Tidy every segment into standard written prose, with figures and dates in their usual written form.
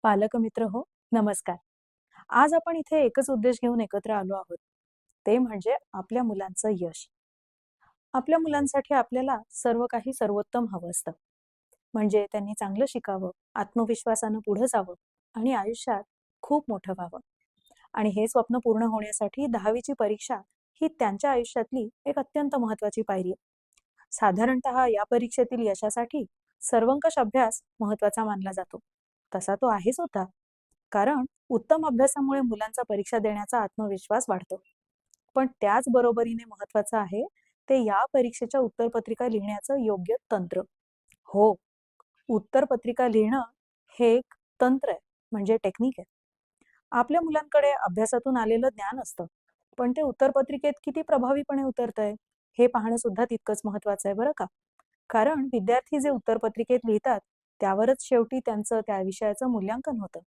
पालक मित्र हो, नमस्कार. आज आपण इथे एकच उद्देश घेऊन एकत्र आलो आहोत. ते म्हणजे आपल्या मुलांचं यश. आपल्या मुलांसाठी आपल्याला सर्व काही सर्वोत्तम हवं असतं. म्हणजे त्यांनी चांगलं शिकावं, आत्मविश्वासानं पुढे जावं आणि आयुष्यात खूप मोठं व्हावं. आणि हे स्वप्न पूर्ण होण्यासाठी 10वी परीक्षा ही त्यांच्या आयुष्यातली एक अत्यंत महत्त्वाची पायरी आहे. साधारणतः या परीक्षेतील यशासाठी सर्वंकष अभ्यास महत्त्वाचा मानला जातो. तसा तो आहे सुद्धा. कारण उत्तम अभ्यासामुळे मुलांचा परीक्षा देण्याचा आत्मविश्वास वाढतो. पण त्याच बरोबरीने महत्वाचं आहे ते या परीक्षेच्या उत्तरपत्रिका लिहिण्याचं योग्य तंत्र. हो, उत्तरपत्रिका लिहिणं हे एक तंत्र आहे, म्हणजे टेक्निक आहे. आपल्या मुलांकडे अभ्यासातून आलेलं ज्ञान असतं, पण ते उत्तरपत्रिकेत किती प्रभावीपणे उतरतंय हे पाहणं सुद्धा तितकंच महत्वाचं आहे बरं का. कारण विद्यार्थी जे उत्तरपत्रिकेत लिहितात त्यावरच शेवटी त्यांचं त्या विषयाचं मूल्यांकन होतं.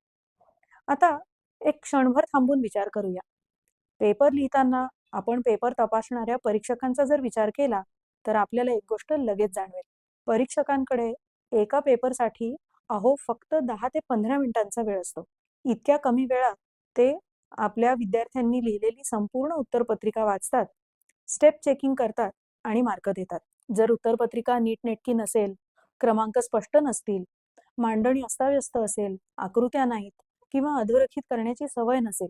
आता एक क्षणभर थांबून विचार करूया. पेपर लिहिताना आपण पेपर तपासणाऱ्या परीक्षकांचा जर विचार केला, तर आपल्याला एक गोष्ट लगेच जाणवेल. परीक्षकांकडे एका पेपरसाठी फक्त 10 ते 15 मिनिटांचा वेळ असतो. इतक्या कमी वेळात ते आपल्या विद्यार्थ्यांनी लिहिलेली संपूर्ण उत्तरपत्रिका वाचतात, स्टेप चेकिंग करतात आणि मार्क देतात. जर उत्तरपत्रिका नीटनेटकी नसेल, क्रमांक स्पष्ट नसतील, मांडणी अस्ताव्यस्त असेल, आकृत्या नाहीत किंवा अधोरेखित करण्याची सवय नसेल,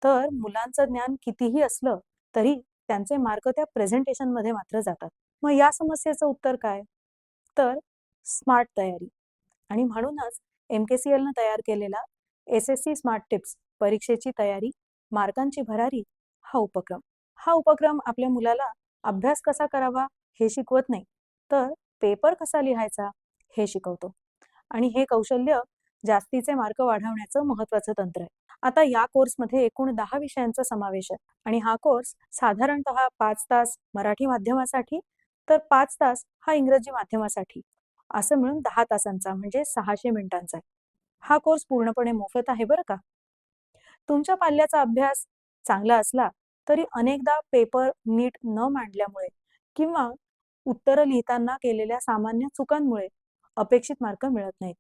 तर मुलांचं ज्ञान कितीही असलं तरी त्यांचे मार्क त्या प्रेझेंटेशनमध्ये मात्र जातात. मग या समस्येचं उत्तर काय? तर स्मार्ट तयारी. आणि म्हणूनच MKCLनं तयार केलेला SSC स्मार्ट टिप्स परीक्षेची तयारी, मार्कांची भरारी हा उपक्रम आपल्या मुलाला अभ्यास कसा करावा हे शिकवत नाही, तर पेपर कसा लिहायचा हे शिकवतो. आणि हे कौशल्य जास्तीचे मार्क वाढवण्याचं महत्वाचं तंत्र आहे. आता या कोर्समध्ये एकूण 10 विषयांचा समावेश आहे आणि हा कोर्स साधारणतः 5 तास मराठी माध्यमासाठी तर 5 तास हा इंग्रजी माध्यमासाठी असं मिळून 10 तासांचा म्हणजे 600 मिनिटांचा आहे. हा कोर्स पूर्णपणे मोफत आहे बरं का. तुमच्या पाल्याचा अभ्यास चांगला असला तरी अनेकदा पेपर नीट न मांडल्यामुळे किंवा उत्तरं लिहिताना केलेल्या सामान्य चुकांमुळे अपेक्षित मार्क मिळत नाहीत.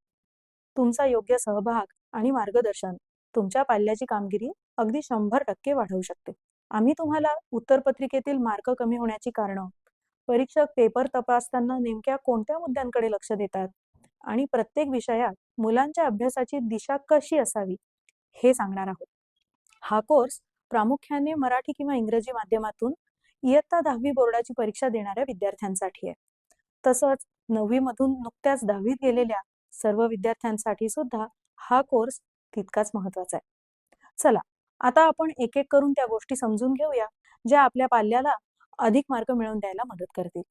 तुमचा योग्य सहभाग आणि मार्गदर्शन तुमच्या पाल्याची कामगिरी अगदी 100% वाढवू शकते. आम्ही तुम्हाला उत्तरपत्रिकेतील मार्क कमी होण्याची कारणं, परीक्षक पेपर तपासताना नेमक्या कोणत्या मुद्द्यांकडे लक्ष देतात आणि प्रत्येक विषयात मुलांच्या अभ्यासाची दिशा कशी असावी हे सांगणार आहोत. हा कोर्स प्रामुख्याने मराठी किंवा इंग्रजी माध्यमातून इयत्ता 10वी बोर्डाची परीक्षा देणाऱ्या विद्यार्थ्यांसाठी आहे. तसंच 9वी मधून नुकत्याच 10वीत गेलेल्या सर्व विद्यार्थ्यांसाठी सुद्धा हा कोर्स तितकाच महत्वाचा आहे. चला, आता आपण एक एक करून त्या गोष्टी समजून घेऊया, ज्या आपल्या पाल्याला अधिक मार्क मिळवून द्यायला मदत करतील.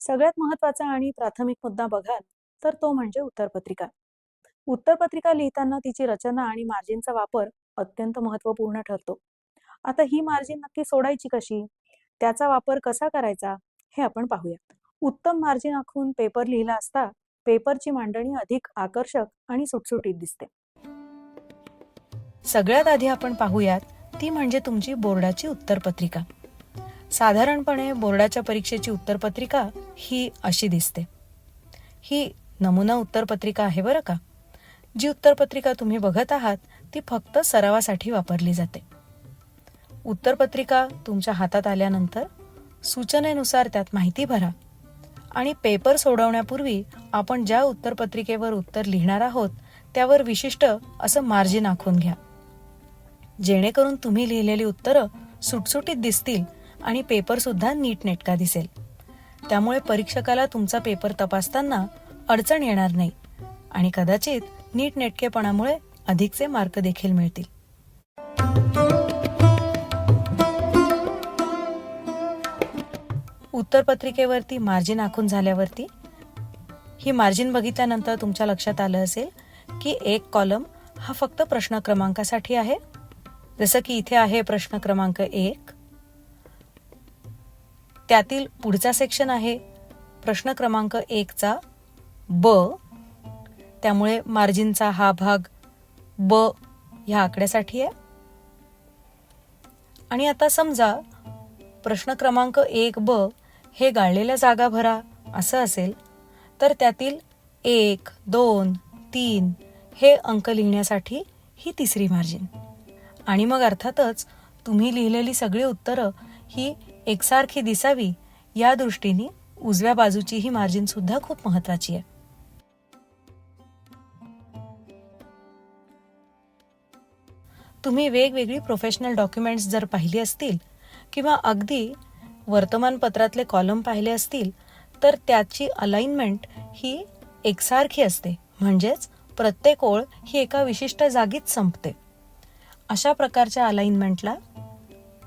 सगळ्यात महत्वाचा आणि प्राथमिक मुद्दा बघाल तर तो म्हणजे उत्तरपत्रिका. उत्तरपत्रिका लिहिताना तिची रचना आणि मार्जिनचा वापर अत्यंत महत्त्वपूर्ण ठरतो. आता ही मार्जिन नक्की सोडायची कशी? त्याचा वापर कसा करायचा? हे आपण पाहूया. उत्तम मार्जिन आखून पेपर लिहिला असता पेपरची मांडणी अधिक आकर्षक आणि सुटसुटीत दिसते. सगळ्यात आधी आपण पाहूयात ती म्हणजे तुमची बोर्डाची उत्तरपत्रिका. साधारणपणे बोर्डाच्या परीक्षेची उत्तरपत्रिका ही अशी दिसते. ही नमुना उत्तरपत्रिका आहे बरं का. जी उत्तरपत्रिका तुम्ही बघत आहात ती फक्त सरावासाठी वापरली जाते. उत्तरपत्रिका तुमच्या हातात आल्यानंतर सूचनेनुसार त्यात माहिती भरा आणि पेपर सोडवण्यापूर्वी आपण ज्या उत्तरपत्रिकेवर उत्तर लिहिणार आहोत त्यावर विशिष्ट असं मार्जिन आखून घ्या, जेणेकरून तुम्ही लिहिलेली उत्तरं सुटसुटीत दिसतील आणि पेपर सुद्धा नीटनेटका दिसेल. त्यामुळे परीक्षकाला तुमचा पेपर तपासताना अडचण येणार नाही आणि कदाचित नीटनेटकेपणामुळे अधिकचे मार्क देखील मिळतील. उत्तरपत्रिकेवरती मार्जिन आखून झाल्यावरती ही मार्जिन बघितल्यानंतर तुमच्या लक्षात आलं असेल की एक कॉलम हा फक्त प्रश्न क्रमांकासाठी आहे. जसं की इथे आहे प्रश्न क्रमांक 1, त्यातील पुढचा सेक्शन आहे प्रश्न क्रमांक 1चा ब, त्यामुळे मार्जिनचा हा भाग ब ह्या आकड्यासाठी आहे. आणि आता समजा प्रश्न क्रमांक 1ब हे गाळलेल्या जागा भरा असं असेल तर त्यातील 1, 2, 3 हे अंक लिहिण्यासाठी ही तिसरी मार्जिन. आणि मग अर्थातच तुम्ही लिहिलेली सगळी उत्तरं ही एकसारखी दिसावी या दृष्टीने उजव्या बाजूची ही मार्जिन सुद्धा खूप महत्त्वाची आहे. तुम्ही वेगवेगळी प्रोफेशनल डॉक्युमेंट्स जर पाहिली असतील किंवा अगदी वर्तमानपत्रातले कॉलम पाहिले असतील तर त्याची अलाइनमेंट ही एकसारखी असते, म्हणजेच प्रत्येक ओळ ही एका विशिष्ट जागीच संपते. अशा प्रकारच्या अलाइनमेंटला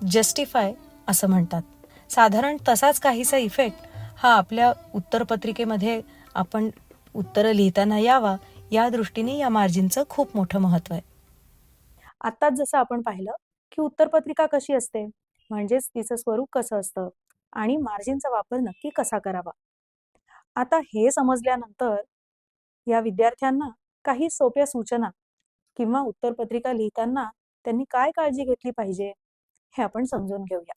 जस्टिफाय असं म्हणतात. साधारण तसाच काहीसा इफेक्ट हा आपल्या उत्तरपत्रिकेमध्ये आपण उत्तरं लिहिताना यावा या दृष्टीने या मार्जिनचं खूप मोठं महत्त्व आहे. आत्ताच जसं आपण पाहिलं की उत्तरपत्रिका कशी असते, म्हणजेच तिचं स्वरूप कसं असतं आणि मार्जिनचा वापर नक्की कसा करावा. आता हे समजल्यानंतर या विद्यार्थ्यांना काही सोप्या सूचना किंवा उत्तरपत्रिका लिहिताना त्यांनी काय काळजी घेतली पाहिजे हे आपण समजून घेऊया.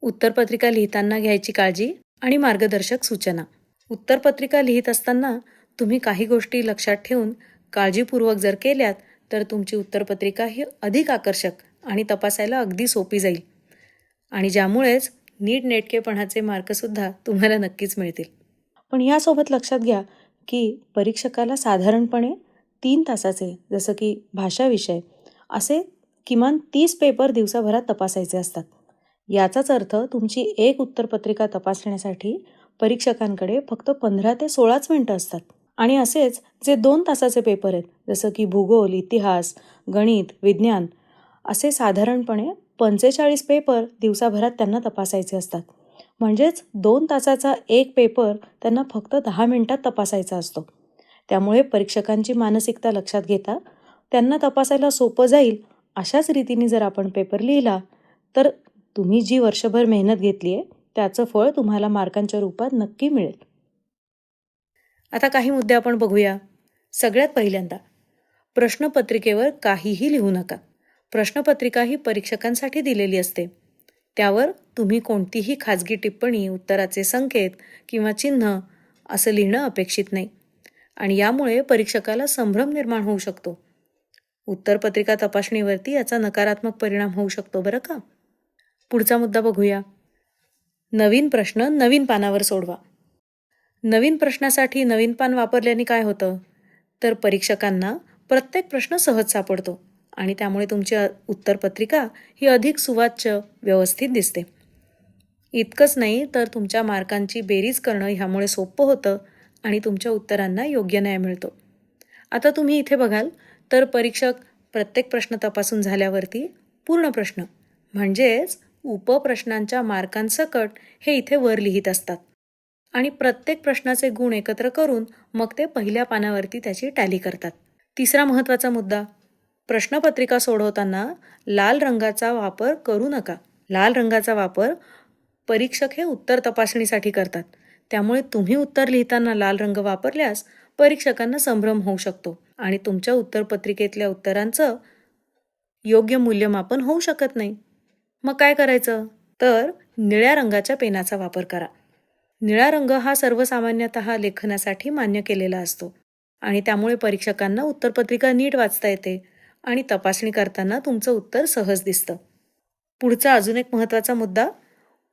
उत्तरपत्रिका लिहिताना घ्यायची काळजी आणि मार्गदर्शक सूचना. उत्तरपत्रिका लिहित असताना तुम्ही काही गोष्टी लक्षात ठेवून काळजीपूर्वक जर केल्यात तर तुमची उत्तरपत्रिका ही अधिक आकर्षक आणि तपासायला अगदी सोपी जाईल आणि ज्यामुळेच नीटनेटकेपणाचे मार्कसुद्धा तुम्हाला नक्कीच मिळतील. पण यासोबत लक्षात घ्या की परीक्षकाला साधारणपणे 3 तासाचे, जसं की भाषा विषय, असे किमान 30 पेपर दिवसाभरात तपासायचे असतात. याचाच अर्थ तुमची एक उत्तरपत्रिका तपासण्यासाठी परीक्षकांकडे फक्त 15 ते 16 मिनिटं असतात. आणि असेच जे 2 तासाचे पेपर आहेत, जसं की भूगोल, इतिहास, गणित, विज्ञान, असे साधारणपणे 45 पेपर दिवसाभरात त्यांना तपासायचे असतात. म्हणजेच 2 तासाचा एक पेपर त्यांना फक्त 10 मिनिटात तपासायचा असतो. त्यामुळे परीक्षकांची मानसिकता लक्षात घेता त्यांना तपासायला सोपं जाईल अशाच रीतीने जर आपण पेपर लिहिला तर तुम्ही जी वर्षभर मेहनत घेतली आहे त्याचं फळ तुम्हाला मार्कांच्या रूपात नक्की मिळेल. आता काही मुद्दे आपण बघूया. सगळ्यात पहिल्यांदा, प्रश्नपत्रिकेवर काहीही लिहू नका. प्रश्नपत्रिका ही परीक्षकांसाठी दिलेली असते. त्यावर तुम्ही कोणतीही खाजगी टिप्पणी, उत्तराचे संकेत किंवा चिन्ह असं लिहिणं अपेक्षित नाही आणि यामुळे परीक्षकाला संभ्रम निर्माण होऊ शकतो. उत्तरपत्रिका तपासणीवरती याचा नकारात्मक परिणाम होऊ शकतो बरं का. पुढचा मुद्दा बघूया. नवीन प्रश्न नवीन पानावर सोडवा. नवीन प्रश्नासाठी नवीन पान वापरल्याने काय होतं तर परीक्षकांना प्रत्येक प्रश्न सहज सापडतो आणि त्यामुळे तुमची उत्तरपत्रिका ही अधिक सुवाच्य, व्यवस्थित दिसते. इतकंच नाही तर तुमच्या मार्कांची बेरीज करणं ह्यामुळे सोपं होतं आणि तुमच्या उत्तरांना योग्य न्याय मिळतो. आता तुम्ही इथे बघाल तर परीक्षक प्रत्येक प्रश्न तपासून झाल्यावरती पूर्ण प्रश्न म्हणजेच उपप्रश्नांच्या मार्कांसकट हे इथे वर लिहित असतात आणि प्रत्येक प्रश्नाचे गुण एकत्र करून मग ते पहिल्या पानावरती त्याची टॅली करतात. तिसरा महत्त्वाचा मुद्दा, प्रश्नपत्रिका सोडवताना लाल रंगाचा वापर करू नका. लाल रंगाचा वापर परीक्षक हे उत्तर तपासणीसाठी करतात. त्यामुळे तुम्ही उत्तर लिहिताना लाल रंग वापरल्यास परीक्षकांना संभ्रम होऊ शकतो आणि तुमच्या उत्तरपत्रिकेतल्या उत्तरांचं योग्य मूल्यमापन होऊ शकत नाही. मग काय करायचं तर निळ्या रंगाच्या पेनाचा वापर करा. निळा रंग हा सर्वसामान्यतः लेखनासाठी मान्य केलेला असतो आणि त्यामुळे परीक्षकांना उत्तरपत्रिका नीट वाचता येते आणि तपासणी करताना तुमचं उत्तर सहज दिसतं. पुढचा अजून एक महत्त्वाचा मुद्दा,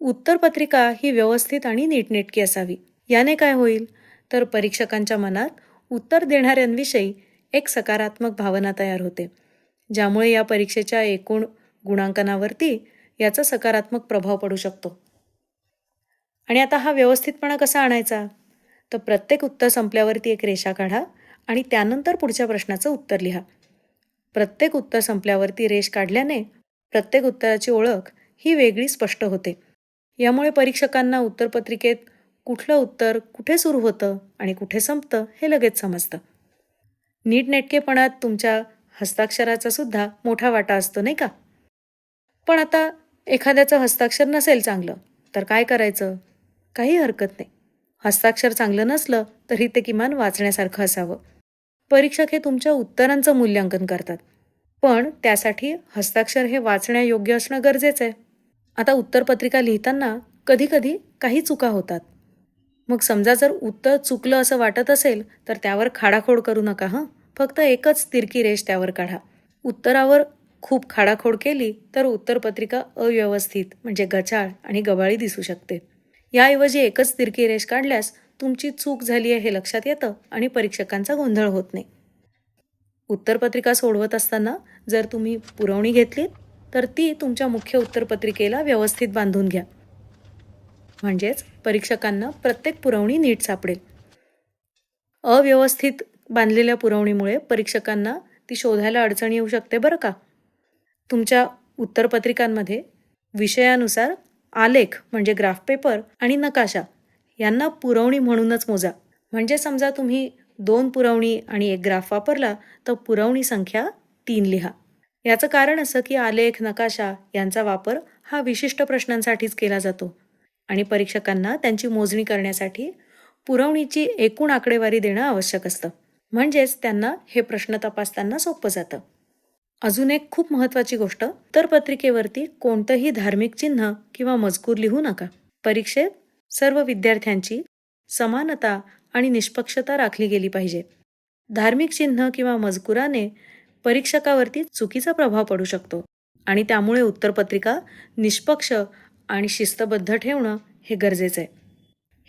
उत्तरपत्रिका ही व्यवस्थित आणि नीटनेटकी असावी. याने काय होईल तर परीक्षकांच्या मनात उत्तर देणाऱ्यांविषयी एक सकारात्मक भावना तयार होते, ज्यामुळे या परीक्षेच्या एकूण गुणांकनावरती याचा सकारात्मक प्रभाव पडू शकतो. आणि आता हा व्यवस्थितपणा कसा आणायचा तर प्रत्येक उत्तर संपल्यावरती एक रेषा काढा आणि त्यानंतर पुढच्या प्रश्नाचं उत्तर लिहा. प्रत्येक उत्तर संपल्यावरती रेष काढल्याने प्रत्येक उत्तराची ओळख ही वेगळी स्पष्ट होते. यामुळे परीक्षकांना उत्तरपत्रिकेत कुठलं उत्तर कुठे सुरू होतं आणि कुठे संपतं हे लगेच समजतं. नीटनेटकेपणात तुमच्या हस्ताक्षराचा सुद्धा मोठा वाटा असतो नाही का. पण आता एखाद्याचं हस्ताक्षर नसेल चांगलं तर काय करायचं, काही हरकत नाही. हस्ताक्षर चांगलं नसलं तरी ते किमान वाचण्यासारखं असावं. परीक्षक हे तुमच्या उत्तरांचं मूल्यांकन करतात, पण त्यासाठी हस्ताक्षर हे वाचण्यायोग्य असणं गरजेचं आहे. आता उत्तरपत्रिका लिहिताना कधीकधी काही चुका होतात. मग समजा जर उत्तर चुकलं असं वाटत असेल तर त्यावर खाडाखोड करू नका. फक्त एकच तिरकी रेष त्यावर काढा. उत्तरावर खूप खाडाखोड केली तर उत्तरपत्रिका अव्यवस्थित म्हणजे गचाळ आणि गबाळी दिसू शकते. याऐवजी एकच तिरकी रेष काढल्यास तुमची चूक झाली आहे हे लक्षात येतं आणि परीक्षकांचा गोंधळ होत नाही. उत्तरपत्रिका सोडवत असताना जर तुम्ही पुरवणी घेतलीत तर ती तुमच्या मुख्य उत्तरपत्रिकेला व्यवस्थित बांधून घ्या. म्हणजेच परीक्षकांना प्रत्येक पुरवणी नीट सापडेल. अव्यवस्थित बांधलेल्या पुरवणीमुळे परीक्षकांना ती शोधायला अडचण येऊ शकते बरं का. तुमच्या उत्तरपत्रिकांमध्ये विषयानुसार आलेख म्हणजे ग्राफ पेपर आणि नकाशा यांना पुरवणी म्हणूनच मोजा. म्हणजे समजा तुम्ही 2 पुरवणी आणि 1 ग्राफ वापरला तर पुरवणी संख्या 3 लिहा. याचं कारण असं की आलेख, नकाशा यांचा वापर हा विशिष्ट प्रश्नांसाठीच केला जातो आणि परीक्षकांना त्यांची मोजणी करण्यासाठी पुरवणीची एकूण आकडेवारी देणं आवश्यक असतं. म्हणजेच त्यांना हे प्रश्न तपासताना सोपं जातं. अजून एक खूप महत्त्वाची गोष्ट, उत्तरपत्रिकेवरती कोणतंही धार्मिक चिन्ह किंवा मजकूर लिहू नका. परीक्षेत सर्व विद्यार्थ्यांची समानता आणि निष्पक्षता राखली गेली पाहिजे. धार्मिक चिन्ह किंवा मजकुराने परीक्षकावरती चुकीचा प्रभाव पडू शकतो आणि त्यामुळे उत्तरपत्रिका निष्पक्ष आणि शिस्तबद्ध ठेवणं हे गरजेचं आहे.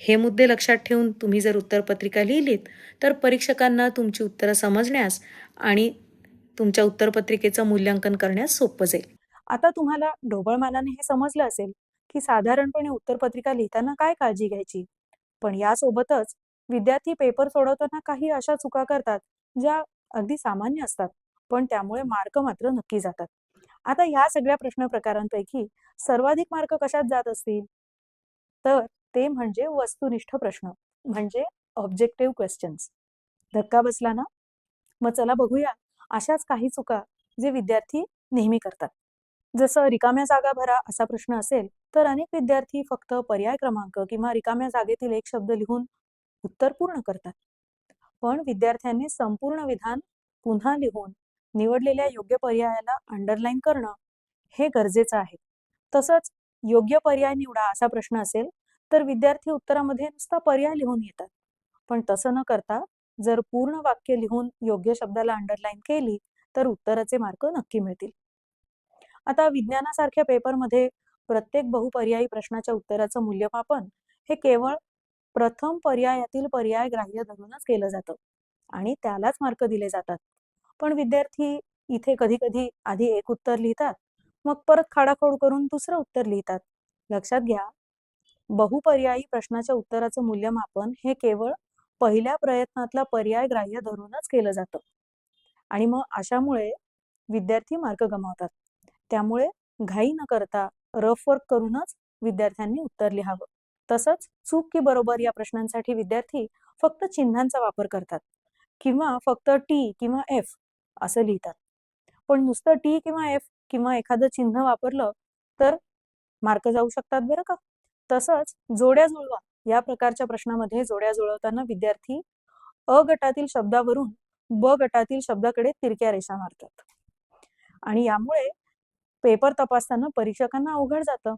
हे मुद्दे लक्षात ठेवून तुम्ही जर उत्तरपत्रिका लिहिलीत तर परीक्षकांना तुमची उत्तरं समजण्यास आणि तुमच्या उत्तरपत्रिकेचं मूल्यांकन करण्यास सोपं जाईल. आता तुम्हाला ढोबळमानाने हे समजलं असेल की साधारणपणे उत्तरपत्रिका लिहिताना काय काळजी घ्यायची. पण यासोबतच विद्यार्थी पेपर सोडवताना काही अशा चुका करतात ज्या अगदी सामान्य असतात, पण त्यामुळे मार्क मात्र नक्की जातात. आता ह्या सगळ्या प्रश्न प्रकारांपैकी सर्वाधिक मार्क कशात जात असतील? तर ते म्हणजे वस्तुनिष्ठ प्रश्न, म्हणजे ऑब्जेक्टिव्ह क्वेश्चन्स. धक्का बसला ना? मग चला बघूया अशाच काही चुका जे विद्यार्थी नेहमी करतात. जसं रिकाम्या जागा भरा असा प्रश्न असेल तर अनेक विद्यार्थी फक्त पर्याय क्रमांक किंवा रिकाम्या जागेतील एक शब्द लिहून उत्तर पूर्ण करतात. पण विद्यार्थ्यांनी संपूर्ण विधान पुन्हा लिहून निवडलेल्या योग्य पर्यायाला अंडरलाईन करणं हे गरजेचं आहे. तसंच योग्य पर्याय निवडा असा प्रश्न असेल तर विद्यार्थी उत्तरामध्ये नुसता पर्याय लिहून येतात. पण तसं न करता जर पूर्ण वाक्य लिहून योग्य शब्दाला अंडरलाईन केली तर उत्तराचे मार्क नक्की मिळतील. आता विज्ञानासारख्या पेपरमध्ये प्रत्येक बहुपर्यायी प्रश्नाच्या उत्तराचं मूल्यमापन हे केवळ प्रथम पर्यायातील पर्याय ग्राह्य धरूनच केलं जातं आणि त्यालाच मार्क दिले जातात. पण विद्यार्थी इथे कधी कधी आधी एक उत्तर लिहितात, मग परत खाडाखोड करून दुसरं उत्तर लिहितात. लक्षात घ्या, बहुपर्यायी प्रश्नाच्या उत्तराचं मूल्यमापन हे केवळ पहिल्या प्रयत्नातला पर्याय ग्राह्य धरूनच केलं जातं आणि मग अशामुळे विद्यार्थी मार्क गमावतात. त्यामुळे घाई न करता रफ वर्क करूनच विद्यार्थ्यांनी उत्तर लिहावं. तसंच चूक की बरोबर या प्रश्नांसाठी विद्यार्थी फक्त चिन्हांचा वापर करतात किंवा फक्त टी किंवा एफ असं लिहितात. पण नुसतं टी किंवा एफ किंवा एखादं चिन्ह वापरलं तर मार्क जाऊ शकतात बरं का. तसंच जोड्या जुळवा या प्रकारच्या प्रश्नामध्ये जोड्या जुळवताना विद्यार्थी अ गटातील शब्दावरून ब गटातील शब्दाकडे तिरक्या रेषा मारतात आणि यामुळे पेपर तपासताना परीक्षकांना अवघड जातं.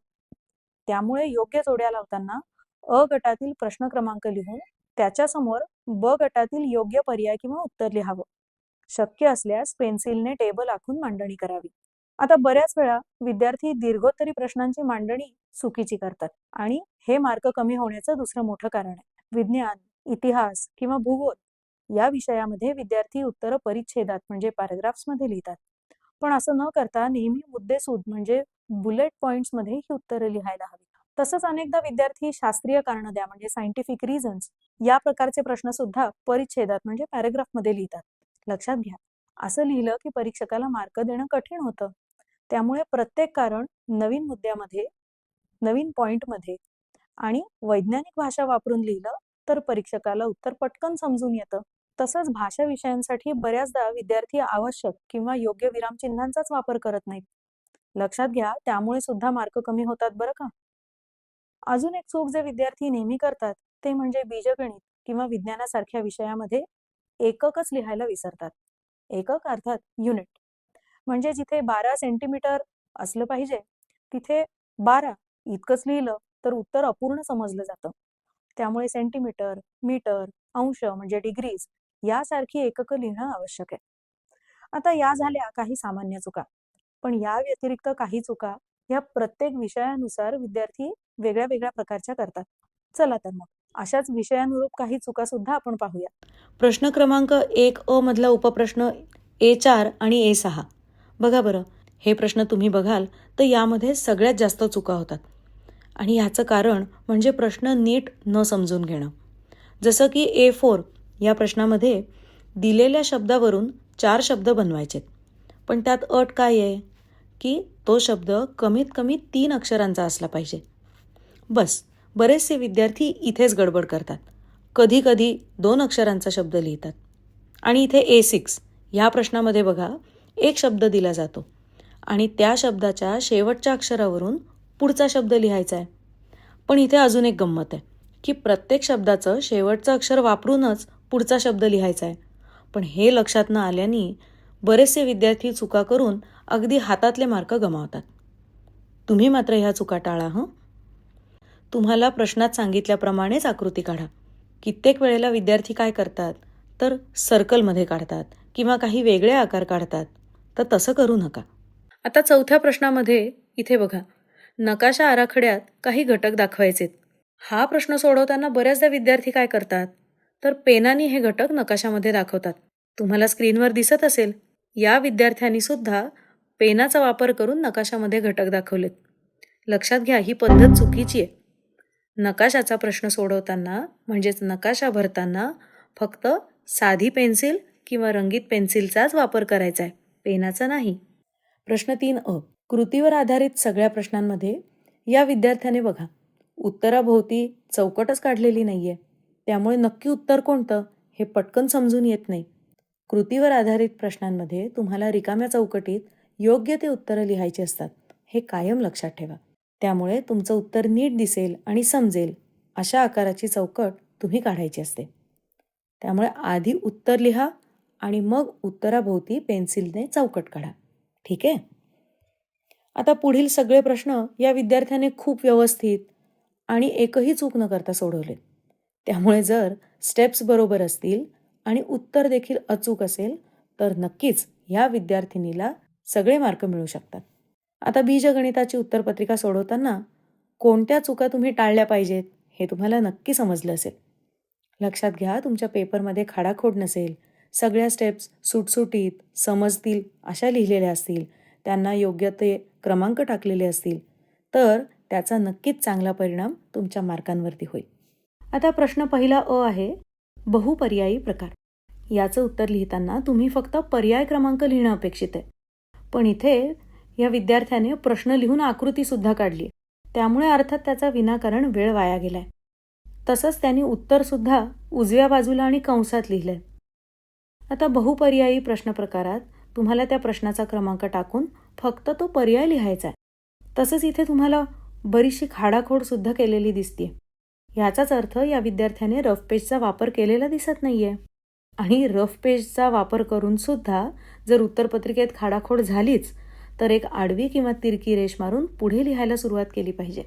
त्यामुळे योग्य जोड्या लावताना अ गटातील प्रश्न क्रमांक लिहून त्याच्यासमोर ब गटातील योग्य पर्याय किंवा उत्तर लिहावं. शक्य असल्यास पेन्सिलने टेबल आखून मांडणी करावी. आता बऱ्याच वेळा विद्यार्थी दीर्घोत्तरी प्रश्नांची मांडणी चुकीची करतात आणि हे मार्क कमी होण्याचं दुसरं मोठं कारण आहे. विज्ञान, इतिहास किंवा भूगोल या विषयामध्ये विद्यार्थी उत्तरं परिच्छेदात म्हणजे पॅराग्राफ्समध्ये लिहितात. पण असं न करता नेहमी मुद्देसूद म्हणजे बुलेट पॉइंट्समध्ये ही उत्तरं लिहायला हवी. तसंच अनेकदा विद्यार्थी शास्त्रीय कारणं द्या म्हणजे सायंटिफिक रिझन्स या प्रकारचे प्रश्न सुद्धा परिच्छेदात म्हणजे पॅराग्राफमध्ये लिहितात. लक्षात घ्या, असं लिहिलं की परीक्षकाला मार्क देणं कठीण होतं. त्यामुळे प्रत्येक कारण नवीन मुद्द्यामध्ये, नवीन पॉइंटमध्ये आणि वैज्ञानिक भाषा वापरून लिहिलं तर परीक्षकाला उत्तर पटकन समजून येतं. तसंच भाषा विषयांसाठी बऱ्याचदा विद्यार्थी आवश्यक किंवा योग्य विरामचिन्हांचाच वापर करत नाहीत. लक्षात घ्या, त्यामुळे सुद्धा मार्क कमी होतात बरं का. अजून एक चूक जे विद्यार्थी नेहमी करतात ते म्हणजे बीजगणित किंवा विज्ञानासारख्या विषयामध्ये एककच लिहायला विसरतात. एकक अर्थात युनिट. म्हणजे जिथे 12 सेंटीमीटर असलं पाहिजे तिथे 12 इतकंच लिहिलं तर उत्तर अपूर्ण समजलं जातं. त्यामुळे सेंटीमीटर, मीटर, अंश म्हणजे डिग्रीज यासारखी एककं लिहिणं आवश्यक आहे. आता या झाल्या काही सामान्य चुका. पण या व्यतिरिक्त काही चुका ह्या प्रत्येक विषयानुसार विद्यार्थी वेगळ्या वेगळ्या प्रकारच्या करतात. चला तर मग अशाच विषयानुरूप काही चुका सुद्धा आपण पाहूया. प्रश्न क्रमांक 1 मधला उपप्रश्न A4 आणि A6. बघा बरं, हे प्रश्न तुम्ही बघाल तर यामध्ये सगळ्यात जास्त चुका होतात. आणि ह्याचं कारण म्हणजे प्रश्न नीट न समजून घेणं. जसं की A4 या प्रश्नामध्ये दिलेल्या शब्दावरून 4 शब्द बनवायचेत. पण त्यात अट काय आहे की तो शब्द कमीत कमी 3 अक्षरांचा असला पाहिजे. बस, बरेचसे विद्यार्थी इथेच गडबड करतात. कधी कधी 2 अक्षरांचा शब्द लिहितात. आणि इथे A6 ह्या प्रश्नामध्ये बघा, एक शब्द दिला जातो आणि त्या शब्दाच्या शेवटच्या अक्षरावरून पुढचा शब्द लिहायचा आहे. पण इथे अजून एक गंमत आहे की प्रत्येक शब्दाचं शेवटचं अक्षर वापरूनच पुढचा शब्द लिहायचा आहे. पण हे लक्षात न आल्याने बरेचसे विद्यार्थी चुका करून अगदी हातातले मार्क गमावतात. तुम्ही मात्र ह्या चुका टाळा हं. तुम्हाला प्रश्नात सांगितल्याप्रमाणेच आकृती काढा. कित्येक वेळेला विद्यार्थी काय करतात तर सर्कलमध्ये काढतात किंवा काही वेगळे आकार काढतात. तर तसं करू नका. आता 4थ्या प्रश्नामध्ये इथे बघा, नकाशा आराखड्यात काही घटक दाखवायचेत. हा प्रश्न सोडवताना बऱ्याचदा विद्यार्थी काय करतात तर पेनाने हे घटक नकाशामध्ये दाखवतात. तुम्हाला स्क्रीनवर दिसत असेल, या विद्यार्थ्यांनी सुद्धा पेनाचा वापर करून नकाशामध्ये घटक दाखवलेत. लक्षात घ्या, ही पद्धत चुकीची आहे. नकाशाचा प्रश्न सोडवताना म्हणजेच नकाशा भरताना फक्त साधी पेन्सिल किंवा रंगीत पेन्सिलचाच वापर करायचा आहे, पेनाचा नाही. प्रश्न 3 कृतीवर आधारित सगळ्या प्रश्नांमध्ये या विद्यार्थ्याने बघा, उत्तराभोवती चौकटच काढलेली नाहीये. त्यामुळे नक्की उत्तर कोणतं हे पटकन समजून येत नाही. कृतीवर आधारित प्रश्नांमध्ये तुम्हाला रिकाम्या चौकटीत योग्य ते उत्तरं लिहायची असतात, हे कायम लक्षात ठेवा. त्यामुळे तुमचं उत्तर नीट दिसेल आणि समजेल अशा आकाराची चौकट तुम्ही काढायची असते. त्यामुळे आधी उत्तर लिहा आणि मग उत्तराभोवती पेन्सिलने चौकट काढा. ठीक आहे. आता पुढील सगळे प्रश्न या विद्यार्थ्याने खूप व्यवस्थित आणि एकही चूक न करता सोडवले. त्यामुळे जर स्टेप्स बरोबर असतील आणि उत्तर देखील अचूक असेल तर नक्कीच या विद्यार्थिनीला सगळे मार्क मिळू शकतात. आता बीजगणिताची उत्तरपत्रिका सोडवताना कोणत्या चुका तुम्ही टाळल्या पाहिजेत हे तुम्हाला नक्की समजलं असेल. लक्षात घ्या, तुमच्या पेपरमध्ये खाडाखोड नसेल, सगळ्या स्टेप्स सुटसुटीत समजतील अशा लिहिलेल्या असतील, त्यांना योग्य ते क्रमांक टाकलेले असतील तर त्याचा नक्कीच चांगला परिणाम तुमच्या मार्कांवरती होईल. आता प्रश्न पहिला आहे, बहुपर्यायी प्रकार. याचं उत्तर लिहिताना तुम्ही फक्त पर्याय क्रमांक लिहिणं अपेक्षित आहे. पण इथे या विद्यार्थ्याने प्रश्न लिहून आकृती सुद्धा काढली, त्यामुळे अर्थात त्याचा विनाकारण वेळ वाया गेलाय. तसंच त्यांनी उत्तर सुद्धा उजव्या बाजूला आणि कंसात लिहिलंय. आता बहुपर्यायी प्रश्न प्रकारात तुम्हाला त्या प्रश्नाचा क्रमांक टाकून फक्त तो पर्याय लिहायचा आहे. तसंच इथे तुम्हाला बरीचशी खाडाखोड सुद्धा केलेली दिसते. याचाच अर्थ या विद्यार्थ्याने रफ पेजचा वापर केलेला दिसत नाहीये. आणि रफ पेजचा वापर करून सुद्धा जर उत्तरपत्रिकेत खाडाखोड झालीच तर एक आडवी किंवा तिरकी रेष मारून पुढे लिहायला सुरुवात केली पाहिजे.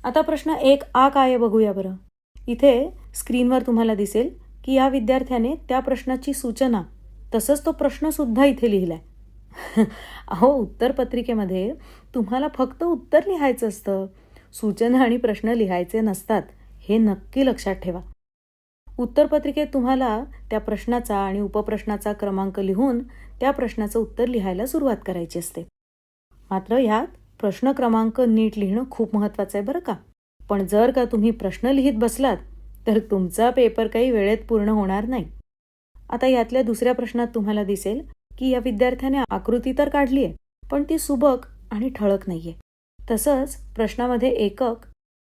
आता प्रश्न 1 काय आहे बघूया बरं. इथे स्क्रीनवर तुम्हाला दिसेल की या विद्यार्थ्याने त्या प्रश्नाची सूचना तसंच तो प्रश्न सुद्धा इथे लिहिलाय. अहो, उत्तरपत्रिकेमध्ये तुम्हाला फक्त उत्तर लिहायचं असतं, सूचना आणि प्रश्न लिहायचे नसतात, हे नक्की लक्षात ठेवा. उत्तरपत्रिकेत तुम्हाला त्या प्रश्नाचा आणि उपप्रश्नाचा क्रमांक लिहून त्या प्रश्नाचं उत्तर लिहायला सुरुवात करायची असते. मात्र ह्यात प्रश्न क्रमांक नीट लिहिणं खूप महत्त्वाचं आहे बरं का. पण जर का तुम्ही प्रश्न लिहित बसलात तर तुमचा पेपर काही वेळेत पूर्ण होणार नाही. आता यातल्या दुसऱ्या प्रश्नात तुम्हाला दिसेल की या विद्यार्थ्याने आकृती तर काढली आहे पण ती सुबक आणि ठळक नाहीये. तसंच प्रश्नामध्ये एकक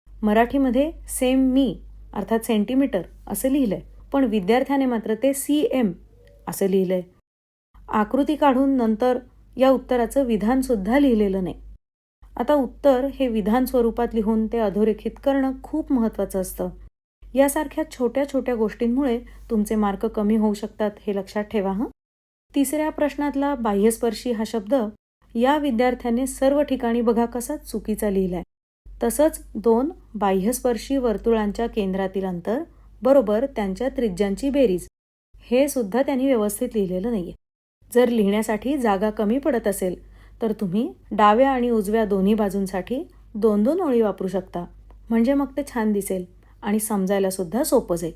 मराठीमध्ये सेमी अर्थात सेंटीमीटर असं लिहिलंय, पण विद्यार्थ्याने मात्र ते CM असं लिहिलंय. आकृती काढून नंतर या उत्तराचं विधान सुद्धा लिहिलेलं नाही. आता उत्तर हे विधान स्वरूपात लिहून ते अधोरेखित करणं खूप महत्त्वाचं असतं. यासारख्या छोट्या छोट्या गोष्टींमुळे तुमचे मार्क कमी होऊ शकतात, हे लक्षात ठेवा हं. तिसऱ्या प्रश्नातला बाह्यस्पर्शी हा शब्द या विद्यार्थ्याने सर्व ठिकाणी बघा कसा चुकीचा लिहिलाय. तसंच 2 बाह्यस्पर्शी वर्तुळांच्या केंद्रातील अंतर बरोबर त्यांच्या त्रिज्यांची बेरीज हे सुद्धा त्यांनी व्यवस्थित लिहिलेलं नाहीये. जर लिहिण्यासाठी जागा कमी पडत असेल तर तुम्ही डाव्या आणि उजव्या दोन्ही बाजूंसाठी 2-2 ओळी वापरू शकता. म्हणजे मग ते छान दिसेल आणि समजायला सुद्धा सोपं जाईल.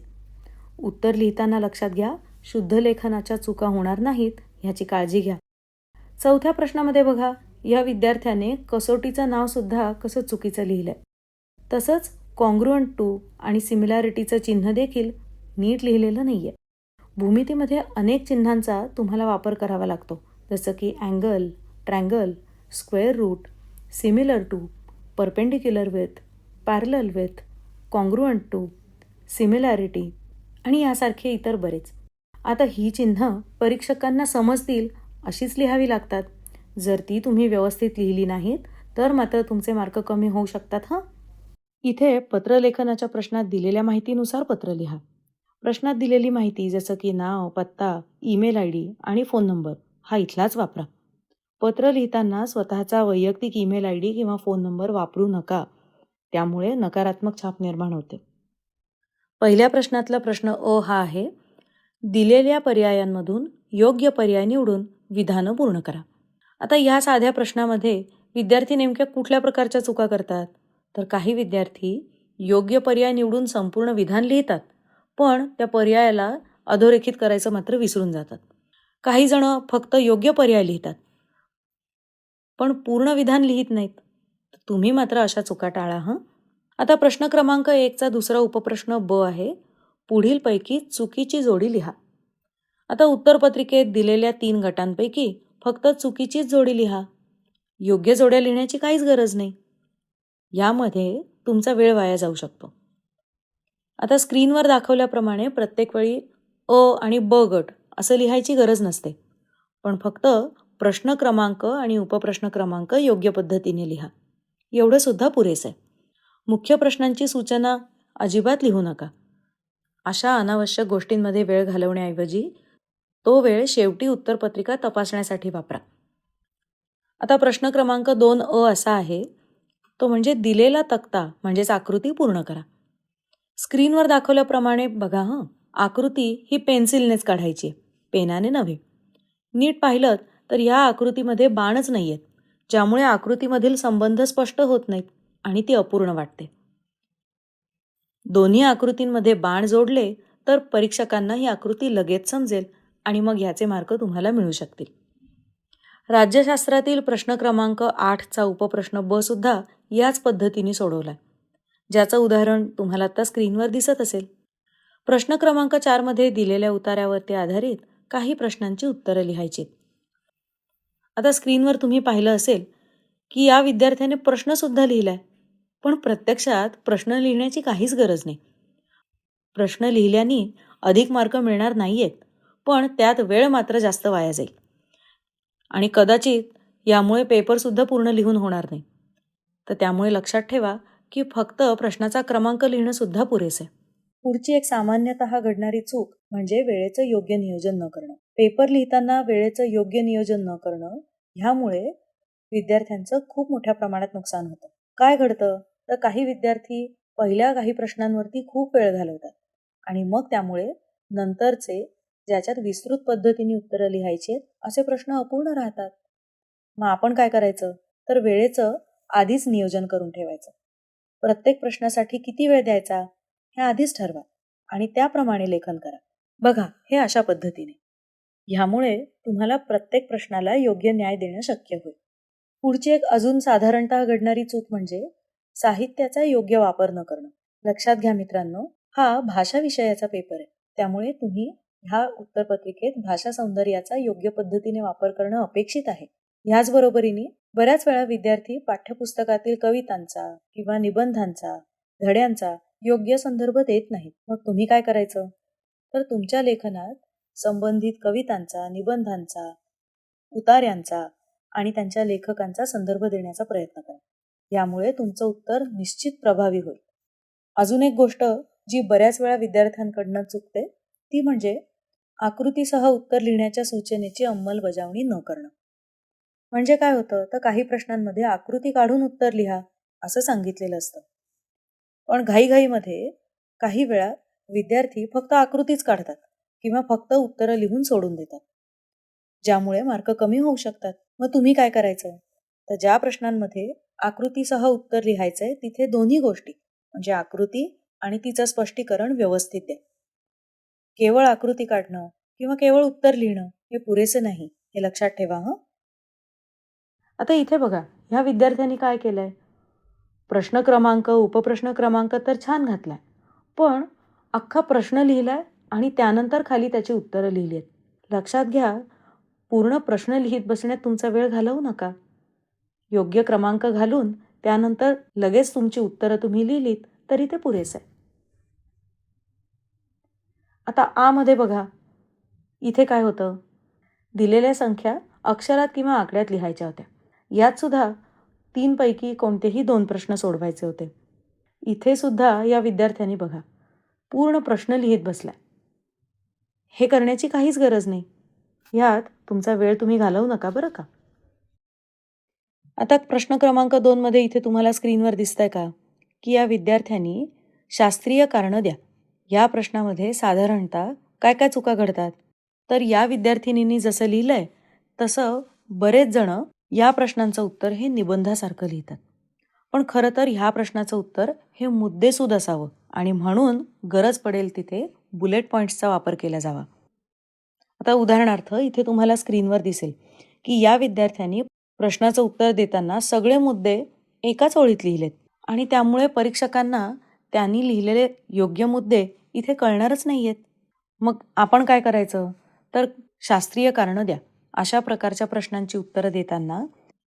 उत्तर लिहिताना लक्षात घ्या, शुद्ध लेखनाच्या चुका होणार नाहीत ह्याची काळजी घ्या. चौथ्या प्रश्नामध्ये बघा, या विद्यार्थ्याने कसोटीचं नाव सुद्धा कसं चुकीचं लिहिलंय. तसंच कॉन्ग्रुएंट टू आणि सिमिलॅरिटीचं चिन्ह देखील नीट लिहिलेलं नाहीये. भूमितीमध्ये अनेक चिन्हांचा तुम्हाला वापर करावा लागतो, जसं की angle, triangle, square root, similar to, perpendicular with, parallel with, congruent to, similarity आणि यासारखे इतर बरेच. आता ही चिन्ह परीक्षकांना समजतील अशीच लिहावी लागतात. जर ती तुम्ही व्यवस्थित लिहिली नाहीत तर मात्र तुमचे मार्क कमी होऊ शकतात हं. इथे पत्रलेखनाच्या प्रश्नात दिलेल्या माहितीनुसार पत्र लिहा. प्रश्नात दिलेली माहिती जसं की नाव, पत्ता, ईमेल ID आणि फोन नंबर हा इथलाच वापरा. पत्र लिहिताना स्वतःचा वैयक्तिक ईमेल ID किंवा फोन नंबर वापरू नका. त्यामुळे नकारात्मक छाप निर्माण होते. पहिल्या प्रश्नातला प्रश्न अ हा आहे, दिलेल्या पर्यायांमधून योग्य पर्याय निवडून विधानं पूर्ण करा. आता या साध्या प्रश्नामध्ये विद्यार्थी नेमक्या कुठल्या प्रकारच्या चुका करतात? तर काही विद्यार्थी योग्य पर्याय निवडून संपूर्ण विधान लिहितात, पण त्या पर्यायाला अधोरेखित करायचं मात्र विसरून जातात. काही जण फक्त योग्य पर्याय लिहितात, पण पूर्ण विधान लिहित नाहीत. तुम्ही मात्र अशा चुका टाळा हं. आता प्रश्न क्रमांक 1चा दुसरा उपप्रश्न ब आहे, पुढीलपैकी चुकीची जोडी लिहा. आता उत्तरपत्रिकेत दिलेल्या 3 गटांपैकी फक्त चुकीचीच जोडी लिहा. योग्य जोड्या लिहिण्याची काहीच गरज नाही. यामध्ये तुमचा वेळ वाया जाऊ शकतो. आता स्क्रीनवर दाखवल्याप्रमाणे प्रत्येक वेळी अ आणि ब गट असं लिहायची गरज नसते, पण फक्त प्रश्न क्रमांक आणि उपप्रश्न क्रमांक योग्य पद्धतीने लिहा. एवढं सुद्धा पुरेसं आहे. मुख्य प्रश्नांची सूचना अजिबात लिहू नका. अशा अनावश्यक गोष्टींमध्ये वेळ घालवण्याऐवजी तो वेळ शेवटी उत्तरपत्रिका तपासण्यासाठी वापरा. आता प्रश्न क्रमांक 2 असा आहे, तो म्हणजे दिलेला तक्ता म्हणजेच आकृती पूर्ण करा. स्क्रीनवर दाखवल्याप्रमाणे बघा हं, आकृती ही पेन्सिलनेच काढायची, पेनाने नव्हे. नीट पाहिलं तर या आकृतीमध्ये बाणच नाही आहेत, ज्यामुळे आकृतीमधील संबंध स्पष्ट होत नाहीत आणि ती अपूर्ण वाटते. दोन्ही आकृतींमध्ये बाण जोडले तर परीक्षकांना ही आकृती लगेच समजेल आणि मग याचे मार्क तुम्हाला मिळू शकतील. राज्यशास्त्रातील प्रश्न क्रमांक 8चा उपप्रश्न ब सुद्धा याच पद्धतीने सोडवलाय, ज्याचं उदाहरण तुम्हाला आता स्क्रीनवर दिसत असेल. प्रश्न क्रमांक 4मध्ये दिलेल्या उतार्यावरती आधारित काही प्रश्नांची उत्तरं लिहायची. आता स्क्रीनवर तुम्ही पाहिलं असेल की या विद्यार्थ्याने प्रश्न सुद्धा लिहिलाय, पण प्रत्यक्षात प्रश्न लिहिण्याची काहीच गरज नाही. प्रश्न लिहिल्याने अधिक मार्क मिळणार नाहीयेत, पण त्यात वेळ मात्र जास्त वाया जाईल आणि कदाचित यामुळे पेपर सुद्धा पूर्ण लिहून होणार नाही. तर त्यामुळे लक्षात ठेवा की फक्त प्रश्नाचा क्रमांक लिहिणं सुद्धा पुरेसे आहे. पुढची एक सामान्यतः घडणारी चूक म्हणजे वेळेचं योग्य नियोजन न करणं. पेपर लिहिताना वेळेचं योग्य नियोजन न करणं ह्यामुळे विद्यार्थ्यांचं खूप मोठ्या प्रमाणात नुकसान होतं. काय घडतं तर काही विद्यार्थी पहिल्या काही प्रश्नांवरती खूप वेळ घालवतात आणि मग त्यामुळे नंतरचे ज्याच्यात विस्तृत पद्धतीने उत्तरं लिहायची असे प्रश्न अपूर्ण राहतात. मग आपण काय करायचं तर वेळेचं आधीच नियोजन करून ठेवायचं. प्रत्येक प्रश्नासाठी किती वेळ द्यायचा हे आधीच ठरवा आणि त्याप्रमाणे लेखन करा. बघा हे अशा पद्धतीने. ह्यामुळे तुम्हाला प्रत्येक प्रश्नाला योग्य न्याय देणं शक्य होईल. पुढची एक अजून साधारणतः घडणारी चूक म्हणजे साहित्याचा योग्य वापर न करणं. लक्षात घ्या मित्रांनो, हा भाषा विषयाचा पेपर आहे, त्यामुळे तुम्ही ह्या उत्तरपत्रिकेत भाषा सौंदर्याचा योग्य पद्धतीने वापर करणं अपेक्षित आहे. ह्याचबरोबरीने बऱ्याच वेळा विद्यार्थी पाठ्यपुस्तकातील कवितांचा किंवा निबंधांचा, धड्यांचा योग्य संदर्भ देत नाहीत. मग तुम्ही काय करायचं तर तुमच्या लेखनात संबंधित कवितांचा, निबंधांचा, उतार्यांचा आणि त्यांच्या लेखकांचा संदर्भ देण्याचा प्रयत्न करा. यामुळे तुमचं उत्तर निश्चित प्रभावी होईल. अजून एक गोष्ट जी बऱ्याच वेळा विद्यार्थ्यांकडनं चुकते ती म्हणजे आकृतीसह उत्तर लिहिण्याच्या सूचनेची अंमलबजावणी न करणं. म्हणजे काय होतं तर काही प्रश्नांमध्ये आकृती काढून उत्तर लिहा असं सांगितलेलं असतं, पण घाईघाईमध्ये काही वेळा विद्यार्थी फक्त आकृतीच काढतात किंवा फक्त उत्तरं लिहून सोडून देतात, ज्यामुळे मार्क कमी होऊ शकतात. मग तुम्ही काय करायचं? तर ज्या प्रश्नांमध्ये आकृतीसह उत्तर लिहायचंय तिथे दोन्ही गोष्टी म्हणजे आकृती आणि तिचं स्पष्टीकरण व्यवस्थित द्या. केवळ आकृती काढणं किंवा केवळ उत्तर लिहिणं हे पुरेसे नाही, हे लक्षात ठेवा हं. आता इथे बघा, ह्या विद्यार्थ्यांनी काय केलंय? प्रश्न क्रमांक, उपप्रश्न क्रमांक तर छान घातलाय, पण अख्खा प्रश्न लिहिलाय आणि त्यानंतर खाली त्याची उत्तरं लिहिली आहेत. लक्षात घ्या, पूर्ण प्रश्न लिहित बसण्यात तुमचा वेळ घालवू नका. योग्य क्रमांक घालून त्यानंतर लगेच तुमची उत्तरं तुम्ही लिहिलीत तरी ते पुरेसं आहे. आता आ मध्ये बघा, इथे काय होतं? दिलेल्या संख्या अक्षरात किंवा आकड्यात लिहायच्या होत्या. यात सुद्धा 3 पैकी कोणतेही 2 प्रश्न सोडवायचे होते. इथे सुद्धा या विद्यार्थ्यांनी बघा, पूर्ण प्रश्न लिहित बसलाय. हे करण्याची काहीच गरज नाही. यात तुमचा वेळ तुम्ही घालवू नका बरं का. आता प्रश्न क्रमांक 2 मध्ये इथे तुम्हाला स्क्रीनवर दिसतंय का, की या विद्यार्थ्यांनी शास्त्रीय कारणं द्या. या प्रश्नामध्ये साधारणतः काय काय चुका घडतात? तर या विद्यार्थिनींनी जसं लिहिलंय तसं बरेच जण या प्रश्नांचं उत्तर हे निबंधासारखं लिहितात. पण खरं तर ह्या प्रश्नाचं उत्तर हे मुद्देसूद असावं आणि म्हणून गरज पडेल तिथे बुलेट पॉईंट्सचा वापर केला जावा. आता उदाहरणार्थ इथे तुम्हाला स्क्रीनवर दिसेल की या विद्यार्थ्यांनी प्रश्नाचं उत्तर देताना सगळे मुद्दे एकाच ओळीत लिहिलेत आणि त्यामुळे परीक्षकांना त्यांनी लिहिलेले योग्य मुद्दे इथे कळणारच नाहीयेत. मग आपण काय करायचं? तर शास्त्रीय कारणं द्या. अशा प्रकारच्या प्रश्नांची उत्तरं देताना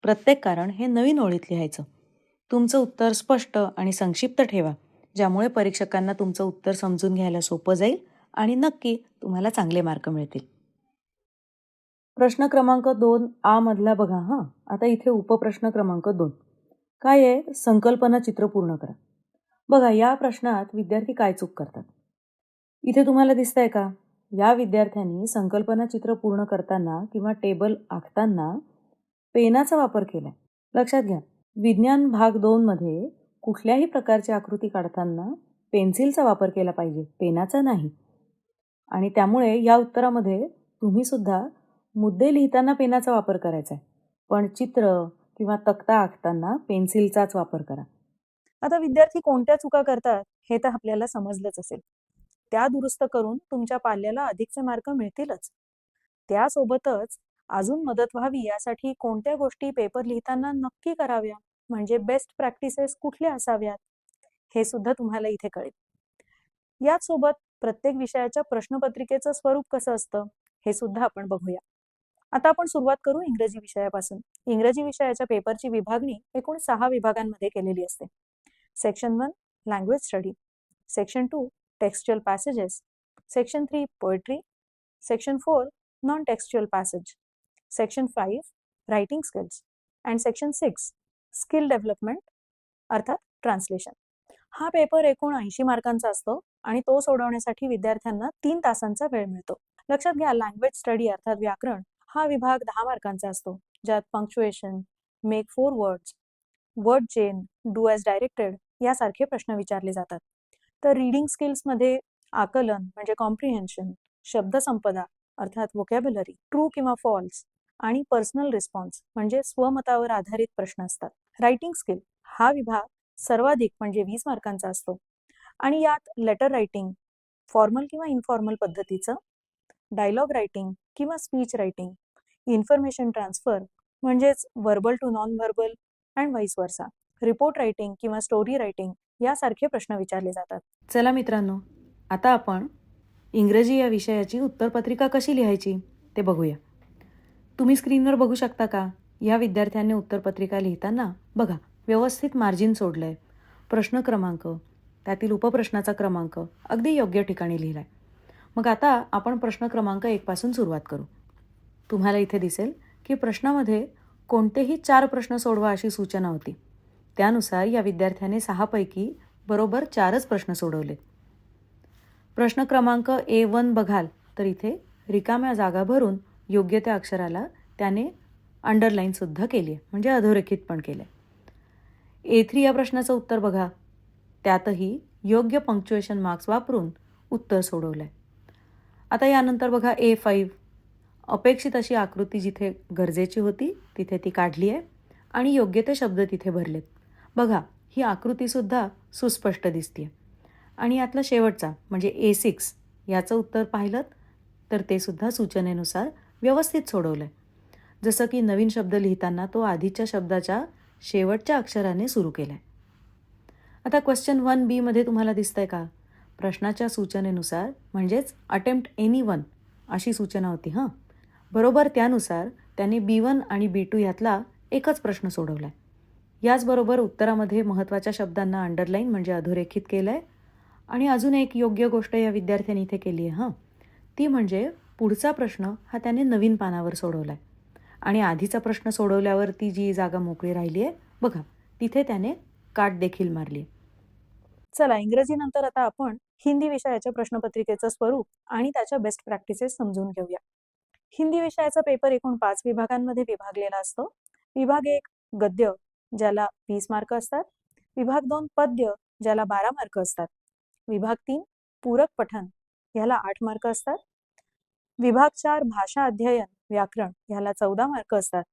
प्रत्येक कारण हे नवीन ओळीत लिहायचं. तुमचं उत्तर स्पष्ट आणि संक्षिप्त ठेवा, ज्यामुळे परीक्षकांना तुमचं उत्तर समजून घ्यायला सोपं जाईल आणि नक्की तुम्हाला चांगले मार्क मिळतील. प्रश्न क्रमांक 2 आ मधला बघा हं. आता इथे उपप्रश्न क्रमांक 2 काय आहे? संकल्पना चित्र पूर्ण करा. बघा, या प्रश्नात विद्यार्थी काय चूक करतात? इथे तुम्हाला दिसतंय का? या विद्यार्थ्यांनी संकल्पना चित्र पूर्ण करताना किंवा टेबल आखताना पेनाचा वापर केलाय. लक्षात घ्या, विज्ञान भाग 2 मध्ये कुठल्याही प्रकारची आकृती काढताना पेन्सिलचा वापर केला पाहिजे, पेनाचा नाही. आणि त्यामुळे या उत्तरामध्ये तुम्ही सुद्धा मुद्दे लिहिताना पेनाचा वापर करायचा आहे, पण चित्र किंवा तक्ता आखताना पेन्सिलचाच वापर करा. आता विद्यार्थी कोणत्या चुका करतात हे तर आपल्याला समजलंच असेल. त्या दुरुस्त करून तुमच्या पाल्याला अधिकचे मार्क मिळतीलच. त्यासोबतच अजून मदत व्हावी यासाठी कोणत्या गोष्टी पेपर लिहिताना नक्की कराव्या, म्हणजे बेस्ट प्रॅक्टिसेस कुठल्या असाव्यात, हे सुद्धा तुम्हाला इथे कळेल. याचसोबत प्रत्येक विषयाच्या प्रश्नपत्रिकेचं स्वरूप कसं असतं हे सुद्धा आपण बघूया. आता आपण सुरुवात करू इंग्रजी विषयापासून. इंग्रजी विषयाच्या पेपरची विभागणी एकूण 6 विभागांमध्ये केलेली असते. Section 1 language study, section 2 textual passages, section 3 poetry, section 4 non textual passage, section 5 writing skills and section 6 skill development अर्थात ट्रान्सलेशन. हा पेपर एकूण 80 मार्कांचा असतो आणि तो सोडवण्यासाठी विद्यार्थ्यांना 3 तासांचा वेळ मिळतो. लक्षात घ्या, लँग्वेज स्टडी अर्थात व्याकरण हा विभाग 10 मार्कांचा असतो, ज्यात punctuation, make 4 words, word chain, do as directed यासारखे प्रश्न विचारले जातात. तर रीडिंग स्किल्समध्ये आकलन म्हणजे कॉम्प्रिहेन्शन, शब्दसंपदा अर्थात व्होकॅब्युलरी, ट्रू किंवा फॉल्स आणि पर्सनल रिस्पॉन्स म्हणजे स्वमतावर आधारित प्रश्न असतात. रायटिंग स्किल हा विभाग सर्वाधिक म्हणजे 20 मार्कांचा असतो आणि यात लेटर रायटिंग, फॉर्मल किंवा इनफॉर्मल पद्धतीचं, डायलॉग रायटिंग किंवा स्पीच रायटिंग, इन्फॉर्मेशन ट्रान्सफर म्हणजेच verbal to non verbal and vice versa, report writing किंवा स्टोरी रायटिंग यासारखे प्रश्न विचारले जातात. चला मित्रांनो, आता आपण इंग्रजी या विषयाची उत्तरपत्रिका कशी लिहायची ते बघूया. तुम्ही स्क्रीनवर बघू शकता का? या विद्यार्थ्यांनी उत्तरपत्रिका लिहिताना बघा, व्यवस्थित मार्जिन सोडलंय. प्रश्न क्रमांक, त्यातील उपप्रश्नाचा क्रमांक अगदी योग्य ठिकाणी लिहिलाय. मग आता आपण प्रश्न क्रमांक 1 पासून सुरुवात करू. तुम्हाला इथे दिसेल की प्रश्नामध्ये कोणतेही 4 प्रश्न सोडवा अशी सूचना होती. त्यानुसार या विद्यार्थ्याने 6 पैकी बरोबर 4च प्रश्न सोडवलेत. प्रश्न क्रमांक A1 बघाल तर इथे रिकाम्या जागा भरून योग्य त्या अक्षराला त्याने अंडरलाईन सुद्धा केली आहे, म्हणजे अधोरेखित पण केलं आहे. A3 या प्रश्नाचं उत्तर बघा, त्यातही योग्य पंक्च्युएशन मार्क्स वापरून उत्तर सोडवलं आहे. आता यानंतर बघा A5, अपेक्षित अशी आकृती जिथे गरजेची होती तिथे ती काढली आहे आणि योग्य ते शब्द तिथे भरलेत. बघा, ही आकृतीसुद्धा सुस्पष्ट दिसते. आणि यातला शेवटचा म्हणजे A6 याचं उत्तर पाहिलं तर ते सुद्धा सूचनेनुसार व्यवस्थित सोडवलं आहे. जसं की नवीन शब्द लिहिताना तो आधीच्या शब्दाच्या शेवटच्या अक्षराने सुरू केला आहे. आता क्वेश्चन 1B मध्ये तुम्हाला दिसतंय का? प्रश्नाच्या सूचनेनुसार म्हणजेच अटेम्प्ट एनी वन अशी सूचना होती हां. बरोबर त्यानुसार त्याने B1 आणि B2 यातला एकच प्रश्न सोडवला आहे. याचबरोबर उत्तरामध्ये महत्त्वाच्या शब्दांना अंडरलाईन म्हणजे अधोरेखित केलं आहे. आणि अजून एक योग्य गोष्ट या विद्यार्थ्यांनी इथे केली आहे हां. ती म्हणजे पुढचा प्रश्न हा त्याने नवीन पानावर सोडवला आहे. आणि आधीचा प्रश्न सोडवल्यावरती जी जागा मोकळी राहिली आहे बघा, तिथे त्याने काट देखील मारली. चला, इंग्रजीनंतर आता आपण हिंदी विषयाच्या प्रश्नपत्रिकेचं स्वरूप आणि त्याच्या बेस्ट प्रॅक्टिसेस समजून घेऊया. हिंदी विषयाचा पेपर एकूण 5 विभागांमध्ये विभागलेला असतो. विभाग 1 गद्य, ज्याला 20 मार्क असतात. विभाग 2 पद्य, ज्याला 12 मार्क असतात. विभाग 3 पूरक पठण, ह्याला 8 मार्क असतात. विभाग 4 भाषा अध्ययन व्याकरण, ह्याला 14 मार्क असतात.